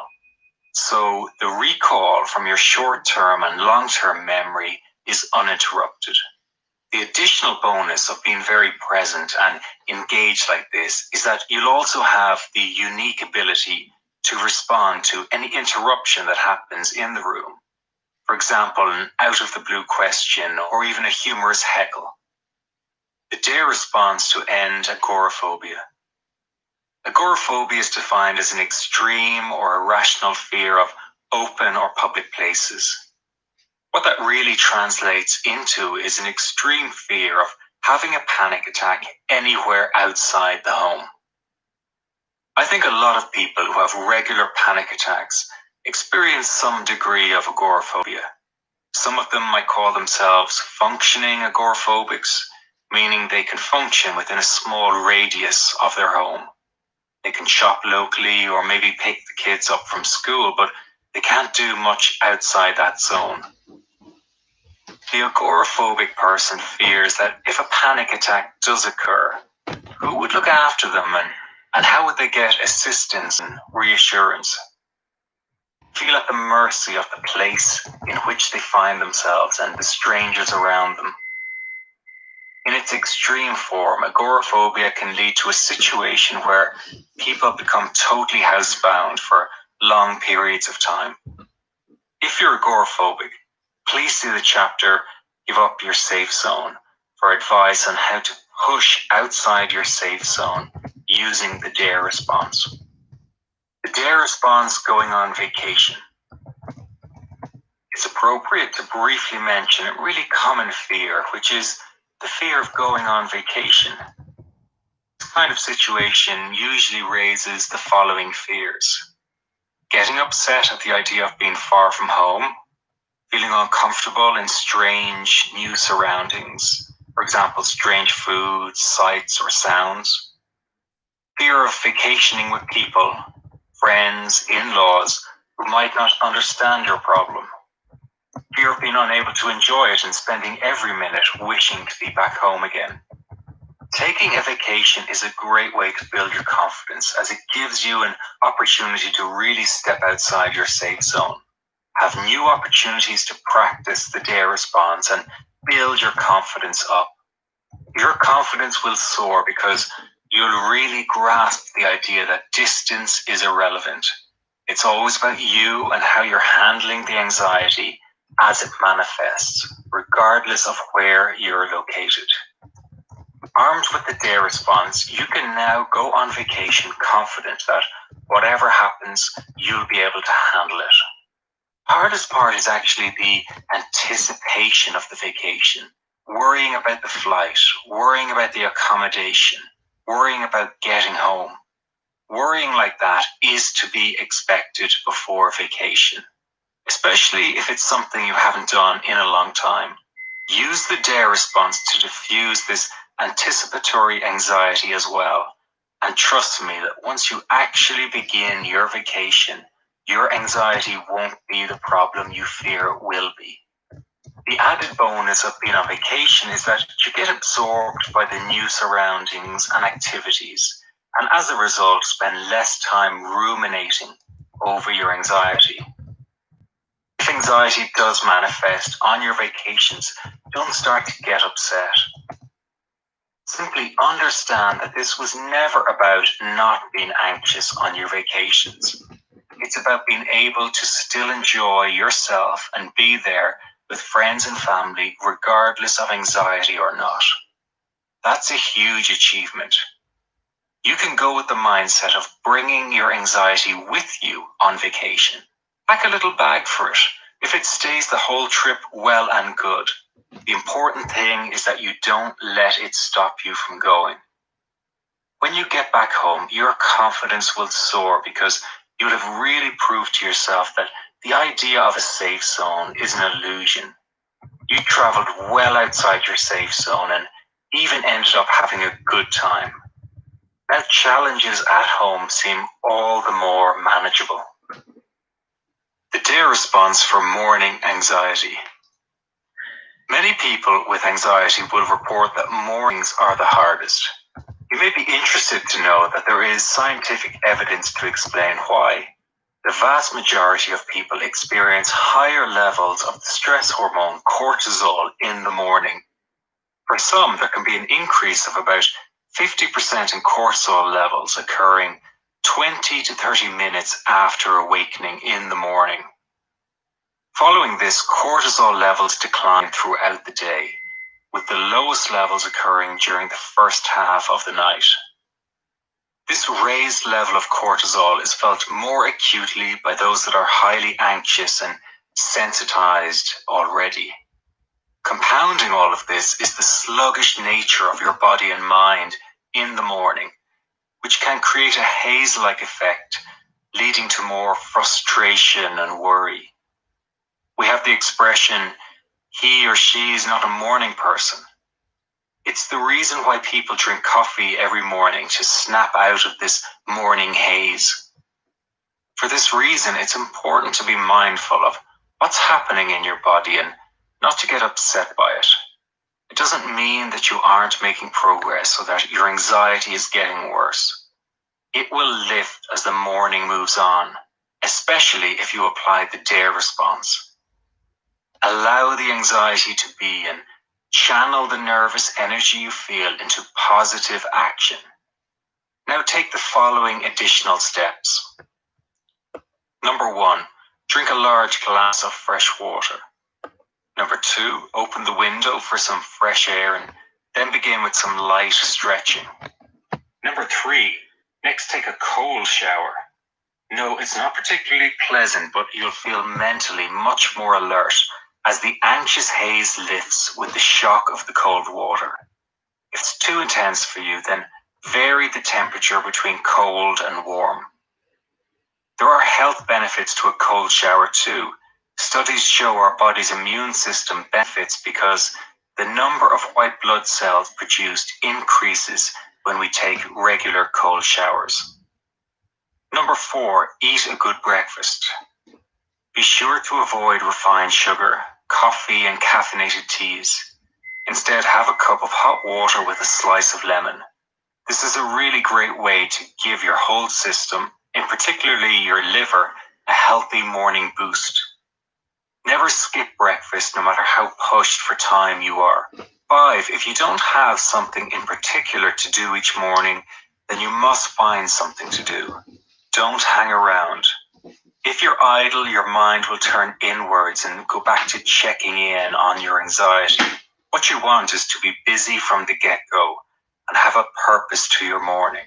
So the recall from your short-term and long-term memory is uninterrupted. The additional bonus of being very present and engaged like this is that you'll also have the unique ability to respond to any interruption that happens in the room. For example, an out-of-the-blue question or even a humorous heckle. The dare response to end agoraphobia. Agoraphobia is defined as an extreme or irrational fear of open or public places. What that really translates into is an extreme fear of having a panic attack anywhere outside the home. I think a lot of people who have regular panic attacks experience some degree of agoraphobia. Some of them might call themselves functioning agoraphobics, meaning they can function within a small radius of their home. They can shop locally or maybe pick the kids up from school, but they can't do much outside that zone. The agoraphobic person fears that if a panic attack does occur, who would look after them and how would they get assistance and reassurance? Feel at the mercy of the place in which they find themselves and the strangers around them. In its extreme form, agoraphobia can lead to a situation where people become totally housebound for long periods of time. If you're agoraphobic, please see the chapter Give Up Your Safe Zone for advice on how to push outside your safe zone using the DARE response. The DARE response going on vacation. It's appropriate to briefly mention a really common fear, which is the fear of going on vacation. This kind of situation usually raises the following fears: getting upset at the idea of being far from home, feeling uncomfortable in strange new surroundings, for example, strange foods, sights, or sounds, fear of vacationing with people, friends, in-laws, who might not understand your problem, fear of being unable to enjoy it and spending every minute wishing to be back home again. Taking a vacation is a great way to build your confidence, as it gives you an opportunity to really step outside your safe zone, have new opportunities to practice the DARE response and build your confidence up. Your confidence will soar because you'll really grasp the idea that distance is irrelevant. It's always about you and how you're handling the anxiety as it manifests, regardless of where you're located. Armed with the DARE response, you can now go on vacation confident that whatever happens, you'll be able to handle it. The hardest part is actually the anticipation of the vacation, worrying about the flight, worrying about the accommodation, worrying about getting home. Worrying like that is to be expected before vacation, especially if it's something you haven't done in a long time. Use the DARE response to diffuse this anticipatory anxiety as well. And trust me that once you actually begin your vacation, your anxiety won't be the problem you fear will be. The added bonus of being on vacation is that you get absorbed by the new surroundings and activities, and as a result, spend less time ruminating over your anxiety. If anxiety does manifest on your vacations, don't start to get upset. Simply understand that this was never about not being anxious on your vacations. It's about being able to still enjoy yourself and be there with friends and family, regardless of anxiety or not. That's a huge achievement. You can go with the mindset of bringing your anxiety with you on vacation. Pack a little bag for it. If it stays the whole trip, well and good. The important thing is that you don't let it stop you from going. When you get back home, your confidence will soar because you would have really proved to yourself that the idea of a safe zone is an illusion. You traveled well outside your safe zone and even ended up having a good time. Now challenges at home seem all the more manageable. The DARE response for morning anxiety. Many people with anxiety will report that mornings are the hardest. You may be interested to know that there is scientific evidence to explain why. The vast majority of people experience higher levels of the stress hormone cortisol in the morning. For some, there can be an increase of about 50% in cortisol levels occurring 20 to 30 minutes after awakening in the morning. Following this, cortisol levels decline throughout the day, with the lowest levels occurring during the first half of the night. This raised level of cortisol is felt more acutely by those that are highly anxious and sensitized already. Compounding all of this is the sluggish nature of your body and mind in the morning, which can create a haze-like effect, leading to more frustration and worry. We have the expression, he or she is not a morning person. It's the reason why people drink coffee every morning to snap out of this morning haze. For this reason, it's important to be mindful of what's happening in your body and not to get upset by it. It doesn't mean that you aren't making progress or that your anxiety is getting worse. It will lift as the morning moves on, especially if you apply the DARE response. Allow the anxiety to be and channel the nervous energy you feel into positive action. Now take the following additional steps. Number 1, drink a large glass of fresh water. Number 2, open the window for some fresh air and then begin with some light stretching. Number 3, next take a cold shower. No, it's not particularly pleasant, but you'll feel mentally much more alert as the anxious haze lifts with the shock of the cold water. If it's too intense for you, then vary the temperature between cold and warm. There are health benefits to a cold shower too. Studies show our body's immune system benefits because the number of white blood cells produced increases when we take regular cold showers. Number 4, eat a good breakfast. Be sure to avoid refined sugar, coffee, and caffeinated teas. Instead, have a cup of hot water with a slice of lemon. This is a really great way to give your whole system, and particularly your liver, a healthy morning boost. Never skip breakfast no matter how pushed for time you are. 5, if you don't have something in particular to do each morning, then you must find something to do. Don't hang around. If you're idle, your mind will turn inwards and go back to checking in on your anxiety. What you want is to be busy from the get-go and have a purpose to your morning.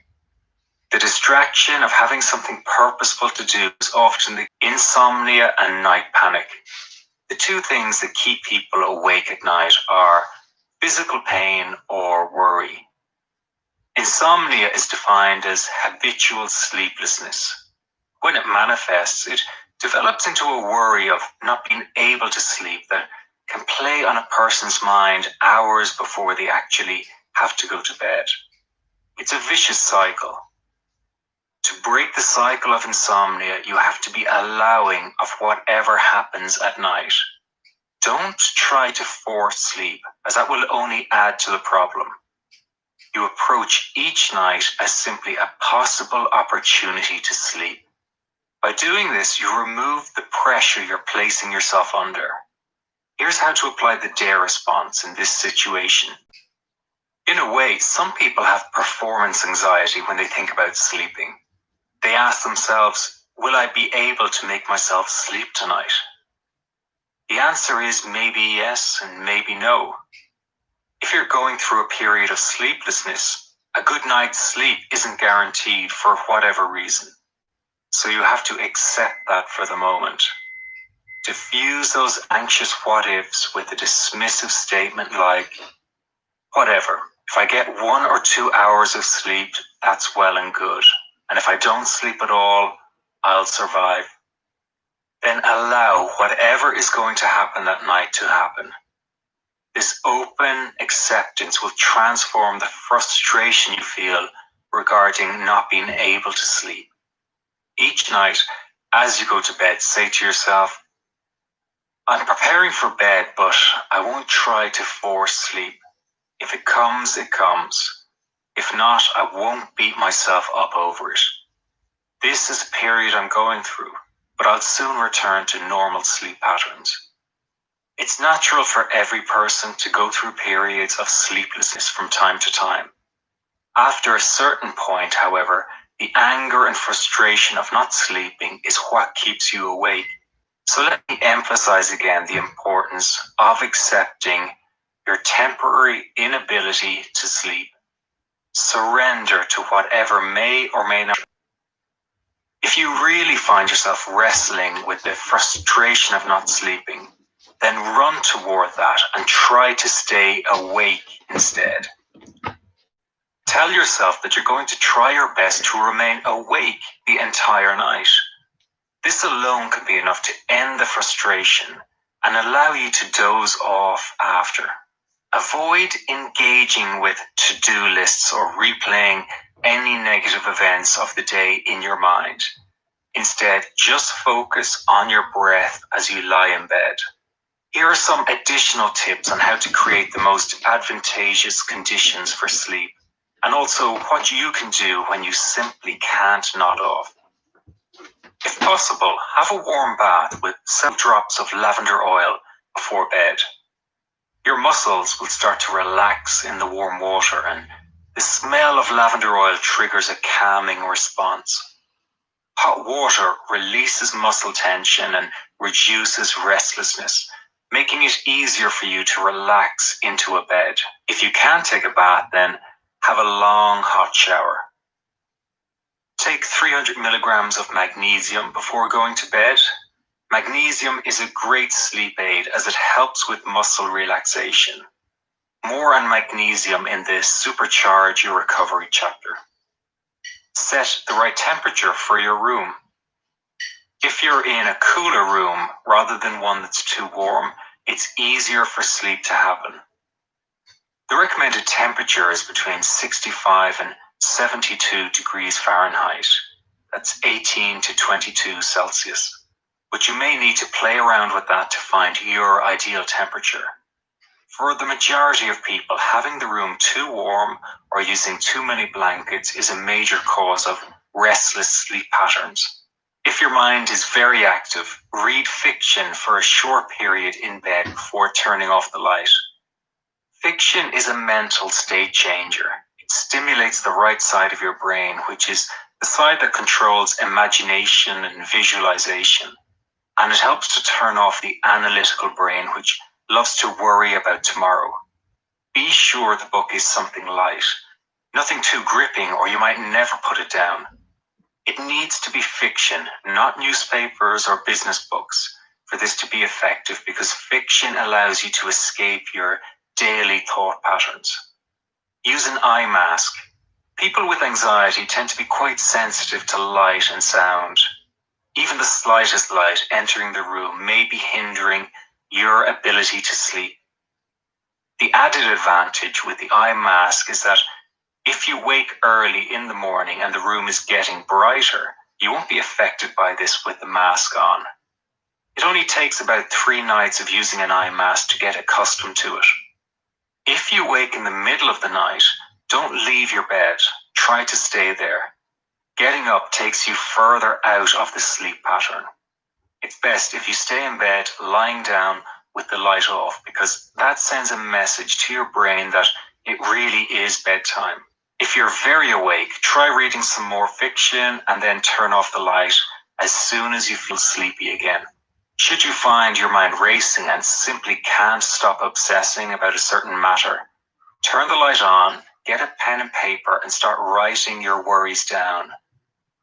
The distraction of having something purposeful to do is often the insomnia and night panic. The two things that keep people awake at night are physical pain or worry. Insomnia is defined as habitual sleeplessness. When it manifests, it develops into a worry of not being able to sleep that can play on a person's mind hours before they actually have to go to bed. It's a vicious cycle. To break the cycle of insomnia, you have to be allowing of whatever happens at night. Don't try to force sleep, as that will only add to the problem. You approach each night as simply a possible opportunity to sleep. By doing this, you remove the pressure you're placing yourself under. Here's how to apply the DARE response in this situation. In a way, some people have performance anxiety when they think about sleeping. They ask themselves, will I be able to make myself sleep tonight? The answer is maybe yes and maybe no. If you're going through a period of sleeplessness, a good night's sleep isn't guaranteed for whatever reason. So you have to accept that for the moment. Diffuse those anxious what-ifs with a dismissive statement like, whatever, if I get 1 or 2 hours of sleep, that's well and good. And if I don't sleep at all, I'll survive. Then allow whatever is going to happen that night to happen. This open acceptance will transform the frustration you feel regarding not being able to sleep. Each night, as you go to bed, say to yourself, I'm preparing for bed, but I won't try to force sleep. If it comes, it comes. If not, I won't beat myself up over it. This is a period I'm going through, but I'll soon return to normal sleep patterns. It's natural for every person to go through periods of sleeplessness from time to time. After a certain point, however, the anger and frustration of not sleeping is what keeps you awake. So let me emphasize again the importance of accepting your temporary inability to sleep. Surrender to whatever may or may not. If you really find yourself wrestling with the frustration of not sleeping, then run toward that and try to stay awake instead. Tell yourself that you're going to try your best to remain awake the entire night. This alone could be enough to end the frustration and allow you to doze off after. Avoid engaging with to-do lists or replaying any negative events of the day in your mind. Instead, just focus on your breath as you lie in bed. Here are some additional tips on how to create the most advantageous conditions for sleep, and also what you can do when you simply can't nod off. If possible, have a warm bath with some drops of lavender oil before bed. Your muscles will start to relax in the warm water, and the smell of lavender oil triggers a calming response. Hot water releases muscle tension and reduces restlessness, making it easier for you to relax into a bed. If you can't take a bath, then have a long hot shower. Take 300 milligrams of magnesium before going to bed. Magnesium is a great sleep aid as it helps with muscle relaxation. More on magnesium in the Supercharge Your Recovery chapter. Set the right temperature for your room. If you're in a cooler room rather than one that's too warm, it's easier for sleep to happen. The recommended temperature is between 65 and 72 degrees Fahrenheit. That's 18 to 22 Celsius. But you may need to play around with that to find your ideal temperature. For the majority of people, having the room too warm or using too many blankets is a major cause of restless sleep patterns. If your mind is very active, read fiction for a short period in bed before turning off the light. Fiction is a mental state changer. It stimulates the right side of your brain, which is the side that controls imagination and visualization. And it helps to turn off the analytical brain, which loves to worry about tomorrow. Be sure the book is something light, nothing too gripping, or you might never put it down. It needs to be fiction, not newspapers or business books, for this to be effective, because fiction allows you to escape your daily thought patterns. Use an eye mask. People with anxiety tend to be quite sensitive to light and sound. Even the slightest light entering the room may be hindering your ability to sleep. The added advantage with the eye mask is that if you wake early in the morning and the room is getting brighter, you won't be affected by this with the mask on. It only takes about 3 nights of using an eye mask to get accustomed to it. If you wake in the middle of the night, don't leave your bed. Try to stay there. Getting up takes you further out of the sleep pattern. It's best if you stay in bed lying down with the light off, because that sends a message to your brain that it really is bedtime. If you're very awake, try reading some more fiction and then turn off the light as soon as you feel sleepy again. Should you find your mind racing and simply can't stop obsessing about a certain matter, turn the light on, get a pen and paper, and start writing your worries down.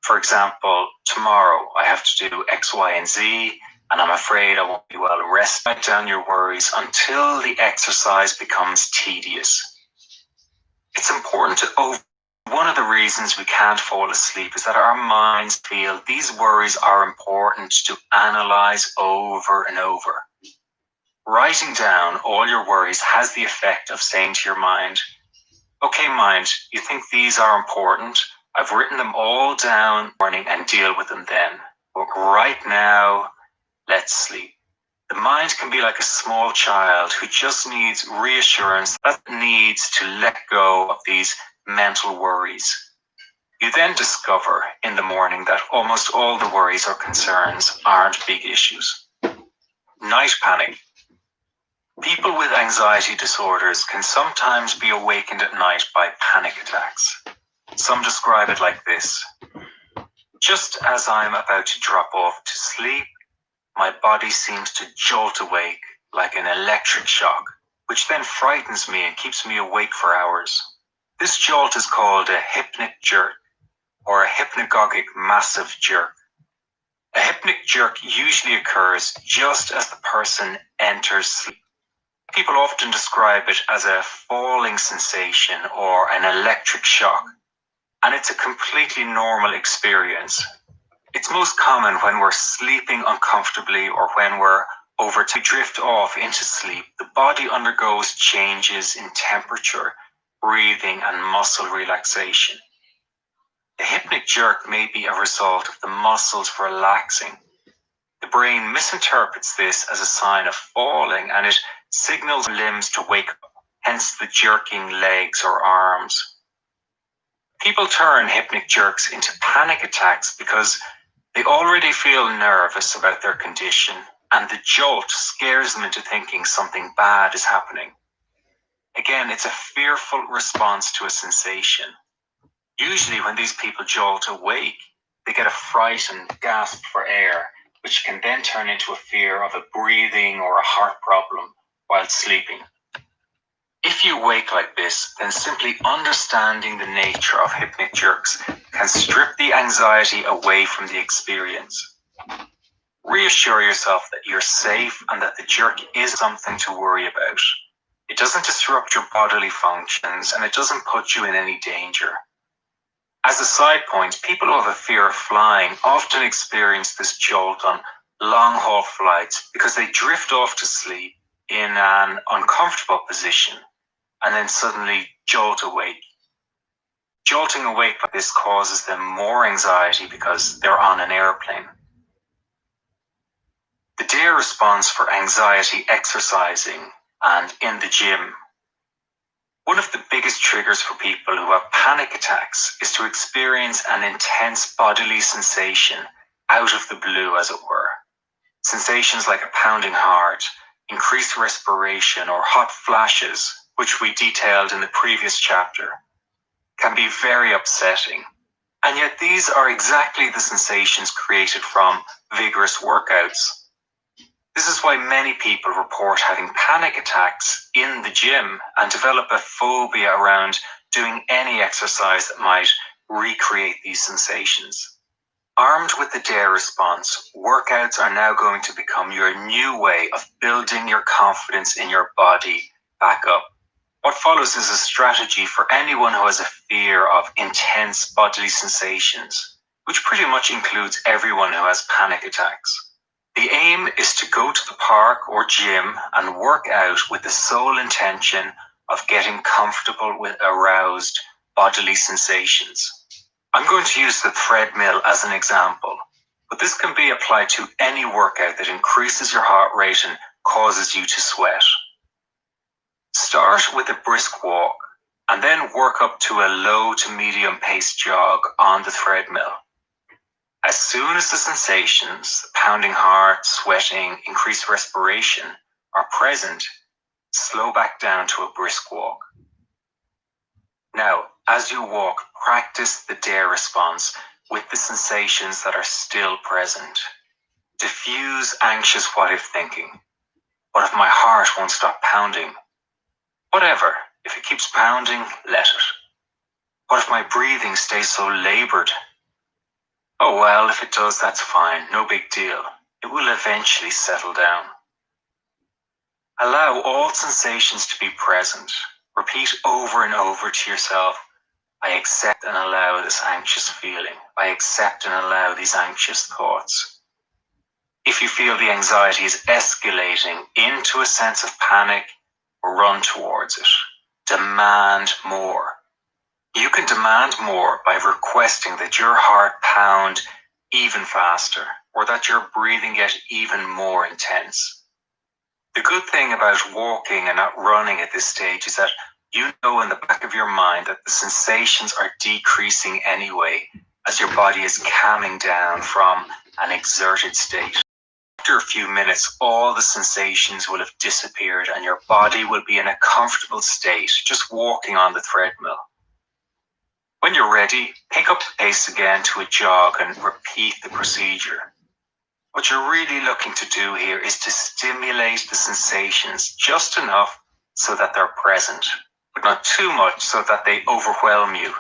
For example, tomorrow I have to do X, Y, and Z, and I'm afraid I won't be well rested. Write down your worries until the exercise becomes tedious. It's important to One of the reasons we can't fall asleep is that our minds feel these worries are important to analyze over and over. Writing down all your worries has the effect of saying to your mind, okay, mind, you think these are important? I've written them all down morning and deal with them then. But right now, let's sleep. The mind can be like a small child who just needs reassurance, that needs to let go of these mental worries. You then discover in the morning that almost all the worries or concerns aren't big issues. Night panic. People with anxiety disorders can sometimes be awakened at night by panic attacks. Some describe it like this. Just as I'm about to drop off to sleep, my body seems to jolt awake like an electric shock, which then frightens me and keeps me awake for hours. This jolt is called a hypnic jerk or a hypnagogic massive jerk. A hypnic jerk usually occurs just as the person enters sleep. People often describe it as a falling sensation or an electric shock, and it's a completely normal experience. It's most common when we're sleeping uncomfortably or when we're to drift off into sleep. The body undergoes changes in temperature, breathing, and muscle relaxation. The hypnic jerk may be a result of the muscles relaxing. The brain misinterprets this as a sign of falling, and it signals limbs to wake up, hence the jerking legs or arms. People turn hypnic jerks into panic attacks because they already feel nervous about their condition, and the jolt scares them into thinking something bad is happening. Again, it's a fearful response to a sensation. Usually when these people jolt awake, they get a fright and gasp for air, which can then turn into a fear of a breathing or a heart problem while sleeping. If you wake like this, then simply understanding the nature of hypnic jerks can strip the anxiety away from the experience. Reassure yourself that you're safe and that the jerk is something to worry about. It doesn't disrupt your bodily functions and it doesn't put you in any danger. As a side point, people who have a fear of flying often experience this jolt on long-haul flights because they drift off to sleep in an uncomfortable position and then suddenly jolt awake. Jolting awake like this causes them more anxiety because they're on an airplane. The DARE response for anxiety exercising and in the gym. One of the biggest triggers for people who have panic attacks is to experience an intense bodily sensation out of the blue, as it were. Sensations like a pounding heart, increased respiration, or hot flashes, which we detailed in the previous chapter, can be very upsetting. And yet these are exactly the sensations created from vigorous workouts. This is why many people report having panic attacks in the gym and develop a phobia around doing any exercise that might recreate these sensations. Armed with the DARE response, workouts are now going to become your new way of building your confidence in your body back up. What follows is a strategy for anyone who has a fear of intense bodily sensations, which pretty much includes everyone who has panic attacks. The aim is to go to the park or gym and work out with the sole intention of getting comfortable with aroused bodily sensations. I'm going to use the treadmill as an example, but this can be applied to any workout that increases your heart rate and causes you to sweat. Start with a brisk walk and then work up to a low to medium pace jog on the treadmill. As soon as the sensations, the pounding heart, sweating, increased respiration are present, slow back down to a brisk walk. Now, as you walk, practice the DARE response with the sensations that are still present. Diffuse anxious what-if thinking. What if my heart won't stop pounding? Whatever, if it keeps pounding, let it. What if my breathing stays so labored? Oh well, if it does, that's fine, no big deal. It will eventually settle down. Allow all sensations to be present. Repeat over and over to yourself, I accept and allow this anxious feeling. I accept and allow these anxious thoughts. If you feel the anxiety is escalating into a sense of panic, run towards it. Demand more. You can demand more by requesting that your heart pound even faster or that your breathing get even more intense. The good thing about walking and not running at this stage is that you know in the back of your mind that the sensations are decreasing anyway as your body is calming down from an exerted state. After a few minutes, all the sensations will have disappeared and your body will be in a comfortable state, just walking on the treadmill. When you're ready, pick up the pace again to a jog and repeat the procedure. What you're really looking to do here is to stimulate the sensations just enough so that they're present, but not too much so that they overwhelm you.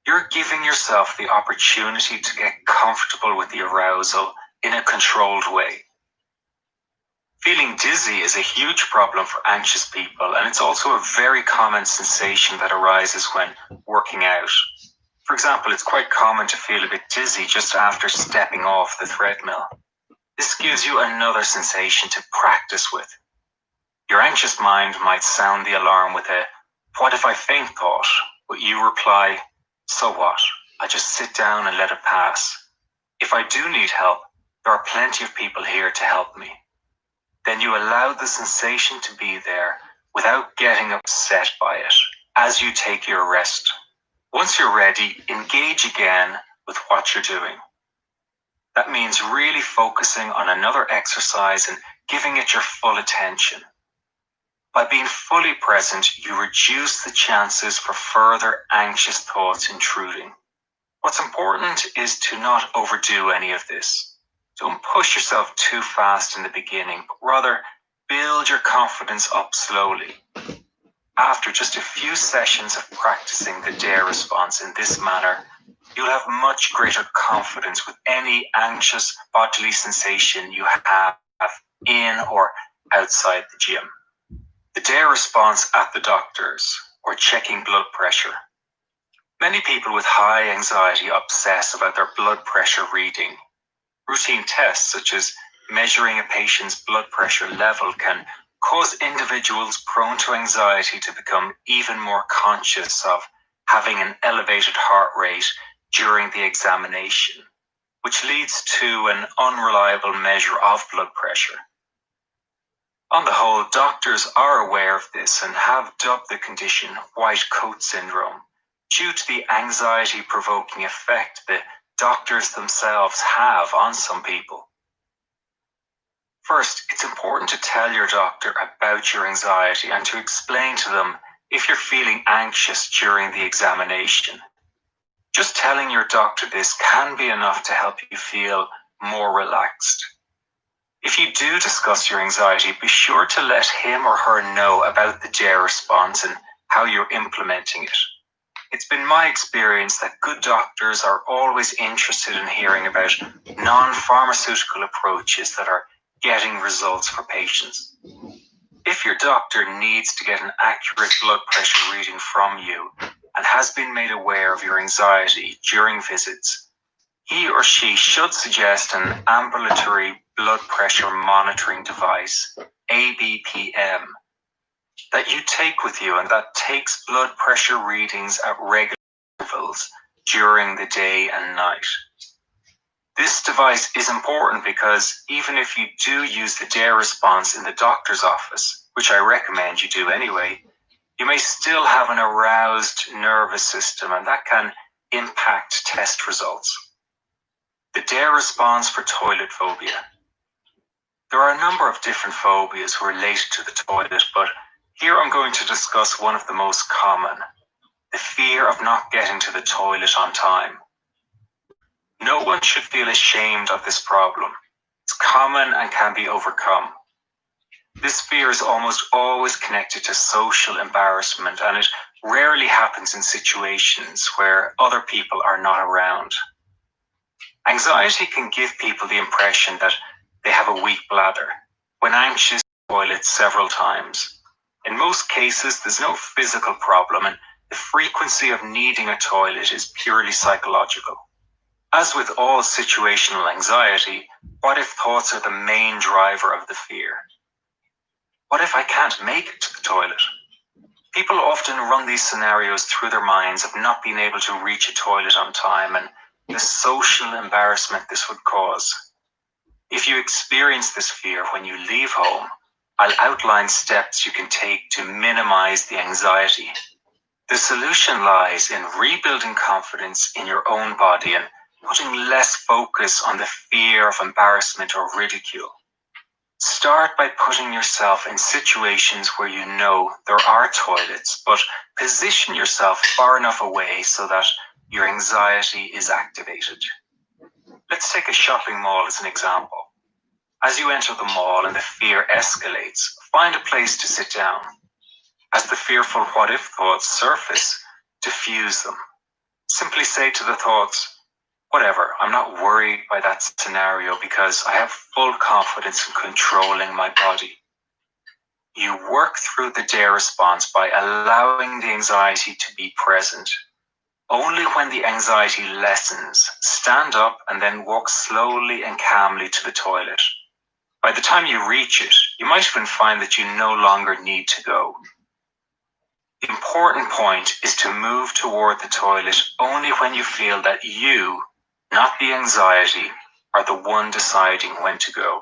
You're giving yourself the opportunity to get comfortable with the arousal in a controlled way. Feeling dizzy is a huge problem for anxious people, and it's also a very common sensation that arises when working out. For example, it's quite common to feel a bit dizzy just after stepping off the treadmill. This gives you another sensation to practice with. Your anxious mind might sound the alarm with a "what if I faint" thought, but you reply, "So what? I just sit down and let it pass. If I do need help, there are plenty of people here to help me." Then you allow the sensation to be there without getting upset by it as you take your rest. Once you're ready, engage again with what you're doing. That means really focusing on another exercise and giving it your full attention. By being fully present, you reduce the chances for further anxious thoughts intruding. What's important is to not overdo any of this. Don't push yourself too fast in the beginning, but rather build your confidence up slowly. After just a few sessions of practicing the DARE response in this manner, you'll have much greater confidence with any anxious bodily sensation you have in or outside the gym. The DARE response at the doctor's, or checking blood pressure. Many people with high anxiety obsess about their blood pressure reading. Routine tests such as measuring a patient's blood pressure level can cause individuals prone to anxiety to become even more conscious of having an elevated heart rate during the examination, which leads to an unreliable measure of blood pressure. On the whole, doctors are aware of this and have dubbed the condition white coat syndrome due to the anxiety-provoking effect the doctors themselves have on some people. First, it's important to tell your doctor about your anxiety and to explain to them if you're feeling anxious during the examination. Just telling your doctor this can be enough to help you feel more relaxed. If you do discuss your anxiety, be sure to let him or her know about the DARE response and how you're implementing it. It's been my experience that good doctors are always interested in hearing about non-pharmaceutical approaches that are getting results for patients. If your doctor needs to get an accurate blood pressure reading from you and has been made aware of your anxiety during visits, he or she should suggest an ambulatory blood pressure monitoring device, ABPM, that you take with you and that takes blood pressure readings at regular intervals during the day and night. This device is important because even if you do use the DARE response in the doctor's office, which I recommend you do anyway, you may still have an aroused nervous system, and that can impact test results. The DARE response for toilet phobia. There are a number of different phobias related to the toilet, but here I'm going to discuss one of the most common, the fear of not getting to the toilet on time. No one should feel ashamed of this problem. It's common and can be overcome. This fear is almost always connected to social embarrassment, and it rarely happens in situations where other people are not around. Anxiety can give people the impression that they have a weak bladder when anxious to toilet several times. In most cases, there's no physical problem, and the frequency of needing a toilet is purely psychological. As with all situational anxiety, what if thoughts are the main driver of the fear? What if I can't make it to the toilet? People often run these scenarios through their minds of not being able to reach a toilet on time and the social embarrassment this would cause. If you experience this fear when you leave home, I'll outline steps you can take to minimize the anxiety. The solution lies in rebuilding confidence in your own body and putting less focus on the fear of embarrassment or ridicule. Start by putting yourself in situations where you know there are toilets, but position yourself far enough away so that your anxiety is activated. Let's take a shopping mall as an example. As you enter the mall and the fear escalates, find a place to sit down. As the fearful what-if thoughts surface, diffuse them. Simply say to the thoughts, whatever, I'm not worried by that scenario because I have full confidence in controlling my body. You work through the dare response by allowing the anxiety to be present. Only when the anxiety lessens, stand up and then walk slowly and calmly to the toilet. By the time you reach it, you might even find that you no longer need to go. The important point is to move toward the toilet only when you feel that you, not the anxiety, are the one deciding when to go.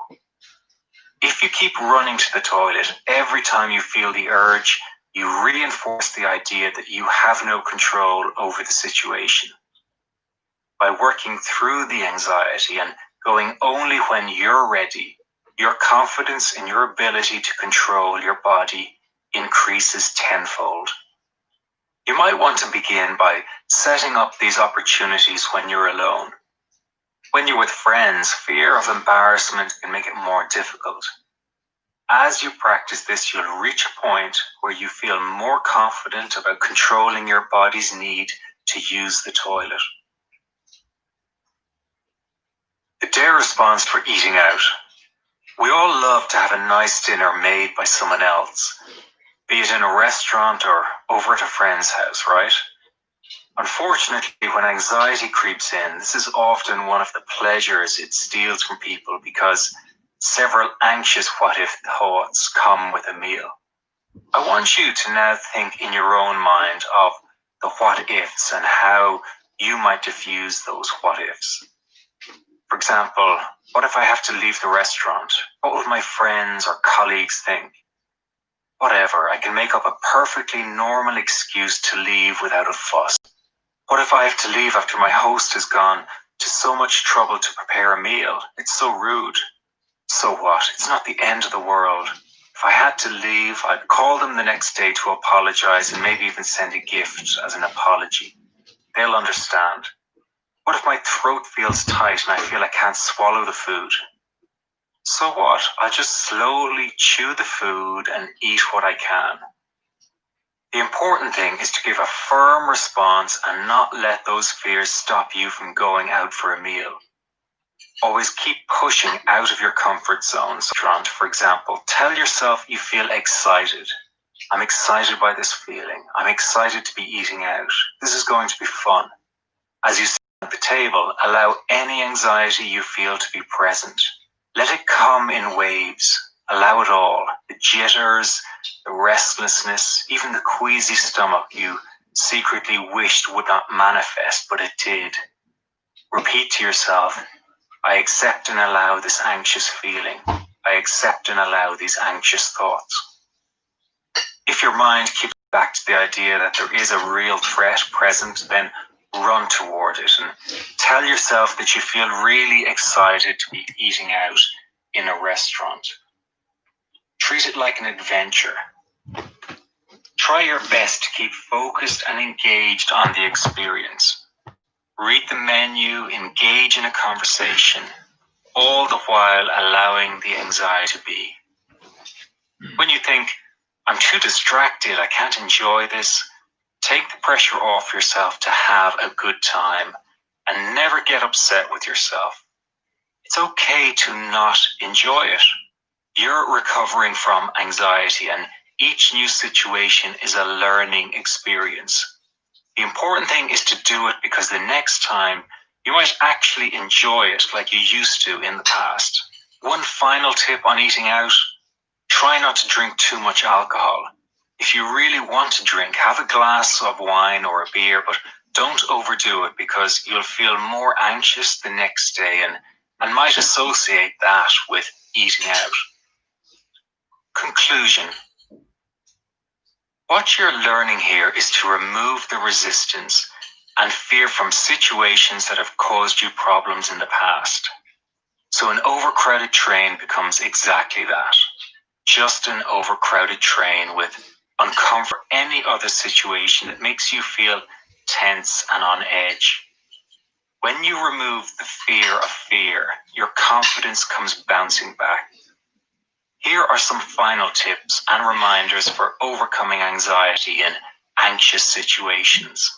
If you keep running to the toilet every time you feel the urge, you reinforce the idea that you have no control over the situation. By working through the anxiety and going only when you're ready, your confidence in your ability to control your body increases tenfold. You might want to begin by setting up these opportunities when you're alone. When you're with friends, fear of embarrassment can make it more difficult. As you practice this, you'll reach a point where you feel more confident about controlling your body's need to use the toilet. The dare response for eating out. We all love to have a nice dinner made by someone else, be it in a restaurant or over at a friend's house, right? Unfortunately, when anxiety creeps in, this is often one of the pleasures it steals from people because several anxious what-if thoughts come with a meal. I want you to now think in your own mind of the what-ifs and how you might diffuse those what-ifs. For example, what if I have to leave the restaurant? What will my friends or colleagues think? Whatever, I can make up a perfectly normal excuse to leave without a fuss. What if I have to leave after my host has gone to so much trouble to prepare a meal? It's so rude. So what? It's not the end of the world. If I had to leave, I'd call them the next day to apologize and maybe even send a gift as an apology. They'll understand. What if my throat feels tight and I feel I can't swallow the food? So what? I'll just slowly chew the food and eat what I can. The important thing is to give a firm response and not let those fears stop you from going out for a meal. Always keep pushing out of your comfort zone. For example, tell yourself you feel excited. I'm excited by this feeling. I'm excited to be eating out. This is going to be fun. As you sit at the table, allow any anxiety you feel to be present. Let it come in waves. Allow it all. The jitters, the restlessness, even the queasy stomach you secretly wished would not manifest, but it did. Repeat to yourself, I accept and allow this anxious feeling. I accept and allow these anxious thoughts. If your mind keeps back to the idea that there is a real threat present, then run toward it and tell yourself that you feel really excited to be eating out in a restaurant. Treat it like an adventure. Try your best to keep focused and engaged on the experience. Read the menu, engage in a conversation, all the while allowing the anxiety to be. When you think, I'm too distracted, I can't enjoy this, take the pressure off yourself to have a good time and never get upset with yourself. It's okay to not enjoy it. You're recovering from anxiety and each new situation is a learning experience. The important thing is to do it because the next time you might actually enjoy it like you used to in the past. One final tip on eating out, try not to drink too much alcohol. If you really want to drink, have a glass of wine or a beer, but don't overdo it because you'll feel more anxious the next day and might associate that with eating out. Conclusion. What you're learning here is to remove the resistance and fear from situations that have caused you problems in the past. So an overcrowded train becomes exactly that. Just an overcrowded train with uncomfort, any other situation that makes you feel tense and on edge. When you remove the fear of fear, your confidence comes bouncing back. Here are some final tips and reminders for overcoming anxiety in anxious situations.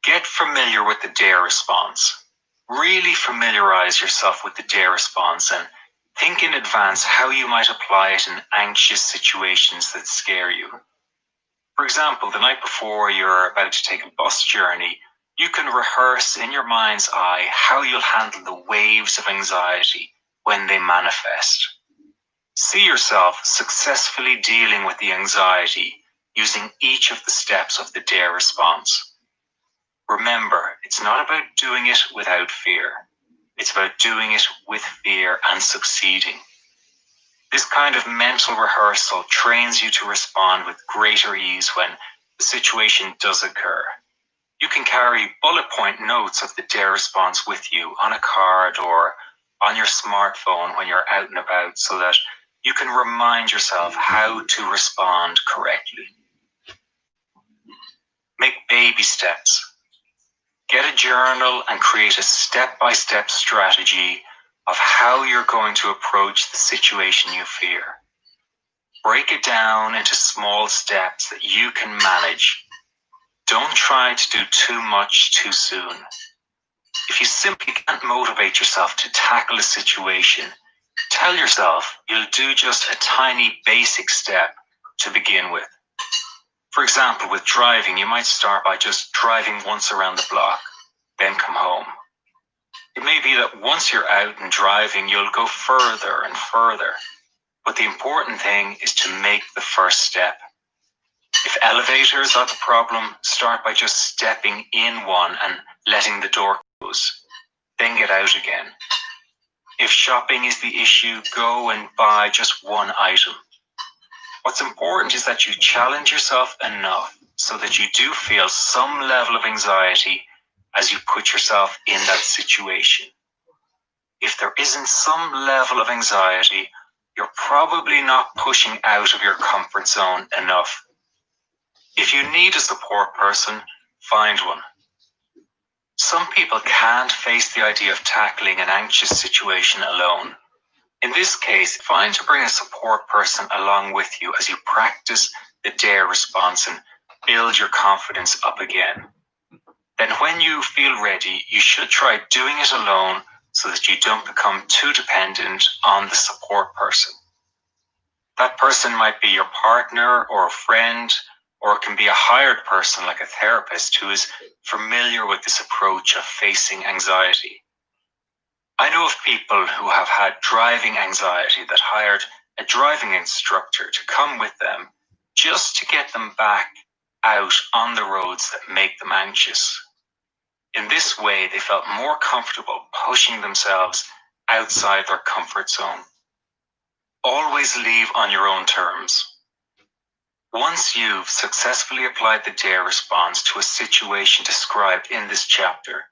Get familiar with the DARE response. Really familiarize yourself with the DARE response and think in advance how you might apply it in anxious situations that scare you. For example, the night before you're about to take a bus journey, you can rehearse in your mind's eye how you'll handle the waves of anxiety when they manifest. See yourself successfully dealing with the anxiety using each of the steps of the DARE response. Remember, it's not about doing it without fear. It's about doing it with fear and succeeding. This kind of mental rehearsal trains you to respond with greater ease when the situation does occur. You can carry bullet point notes of the DARE response with you on a card or on your smartphone when you're out and about so that you can remind yourself how to respond correctly. Make baby steps. Get a journal and create a step-by-step strategy of how you're going to approach the situation you fear. Break it down into small steps that you can manage. Don't try to do too much too soon. If you simply can't motivate yourself to tackle a situation, tell yourself you'll do just a tiny basic step to begin with. For example, with driving, you might start by just driving once around the block, then come home. It may be that once you're out and driving, you'll go further and further. But the important thing is to make the first step. If elevators are the problem, start by just stepping in one and letting the door close. Then get out again. If shopping is the issue, go and buy just one item. What's important is that you challenge yourself enough so that you do feel some level of anxiety as you put yourself in that situation. If there isn't some level of anxiety, you're probably not pushing out of your comfort zone enough. If you need a support person, find one. Some people can't face the idea of tackling an anxious situation alone. In this case, find to bring a support person along with you as you practice the DARE response and build your confidence up again. Then when you feel ready, you should try doing it alone so that you don't become too dependent on the support person. That person might be your partner or a friend, or it can be a hired person like a therapist who is familiar with this approach of facing anxiety. I know of people who have had driving anxiety that hired a driving instructor to come with them just to get them back out on the roads that make them anxious. In this way, they felt more comfortable pushing themselves outside their comfort zone. Always leave on your own terms. Once you've successfully applied the DARE response to a situation described in this chapter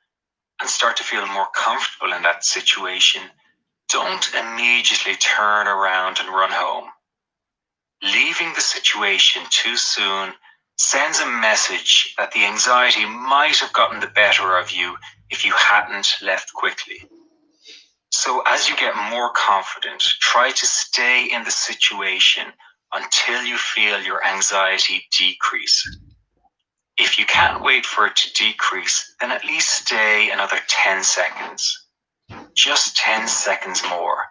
and start to feel more comfortable in that situation, don't immediately turn around and run home. Leaving the situation too soon sends a message that the anxiety might have gotten the better of you if you hadn't left quickly. So as you get more confident, try to stay in the situation until you feel your anxiety decrease. If you can't wait for it to decrease, then at least stay another 10 seconds. Just 10 seconds more.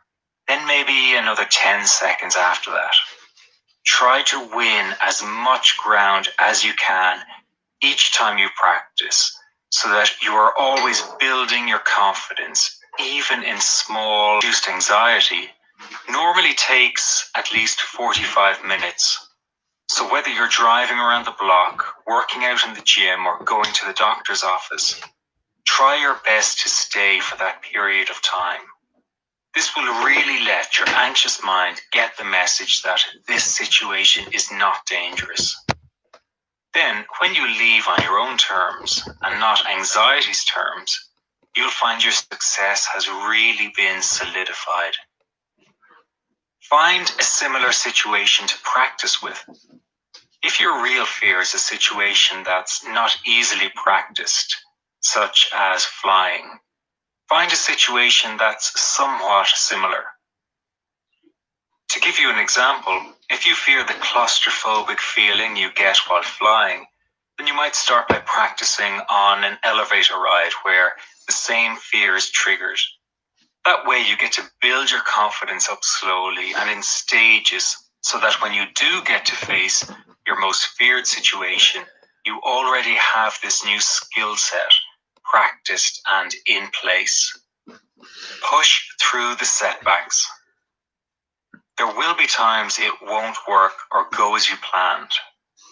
Then maybe another 10 seconds after that. Try to win as much ground as you can each time you practice, so that you are always building your confidence, even in small reduced anxiety. Normally takes at least 45 minutes. So whether you're driving around the block, working out in the gym, or going to the doctor's office, try your best to stay for that period of time. This will really let your anxious mind get the message that this situation is not dangerous. Then, when you leave on your own terms and not anxiety's terms, you'll find your success has really been solidified. Find a similar situation to practice with. If your real fear is a situation that's not easily practiced, such as flying, find a situation that's somewhat similar. To give you an example, if you fear the claustrophobic feeling you get while flying, then you might start by practicing on an elevator ride where the same fear is triggered. That way you get to build your confidence up slowly and in stages so that when you do get to face your most feared situation, you already have this new skill set practiced and in place. Push through the setbacks. There will be times it won't work or go as you planned.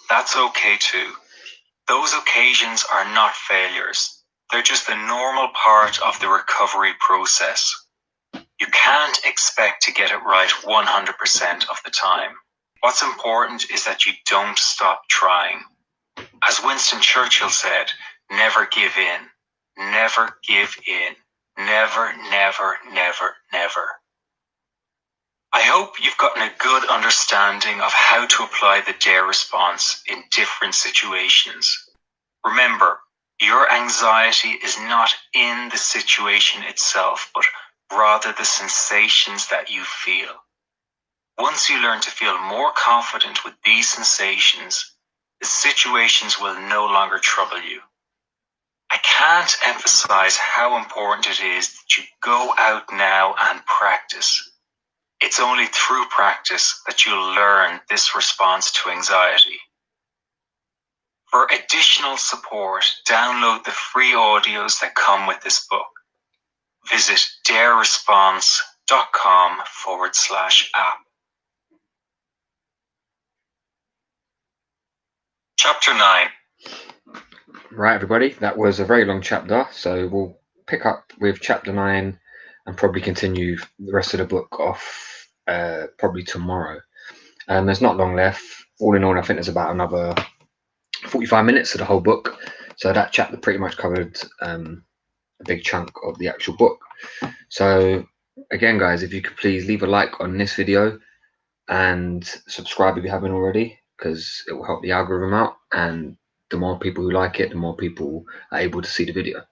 That's okay too. Those occasions are not failures. They're just a normal part of the recovery process. You can't expect to get it right 100% of the time. What's important is that you don't stop trying. As Winston Churchill said, never give in. Never give in. Never, never, never, never. I hope you've gotten a good understanding of how to apply the DARE response in different situations. Remember, your anxiety is not in the situation itself, but rather the sensations that you feel. Once you learn to feel more confident with these sensations, the situations will no longer trouble you. I can't emphasize how important it is that you go out now and practice. It's only through practice that you'll learn this response to anxiety. For additional support, download the free audios that come with this book. Visit dareresponse.com/app. Chapter 9. Right, everybody, that was a very long chapter, so we'll pick up with chapter 9 and probably continue the rest of the book off probably tomorrow. There's not long left. All in all, I think there's about another 45 minutes of the whole book, so that chapter pretty much covered a big chunk of the actual book. So again, guys, if you could please leave a like on this video and subscribe if you haven't already, because it will help the algorithm out, and the more people who like it, the more people are able to see the video.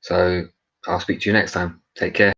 So I'll speak to you next time. Take care.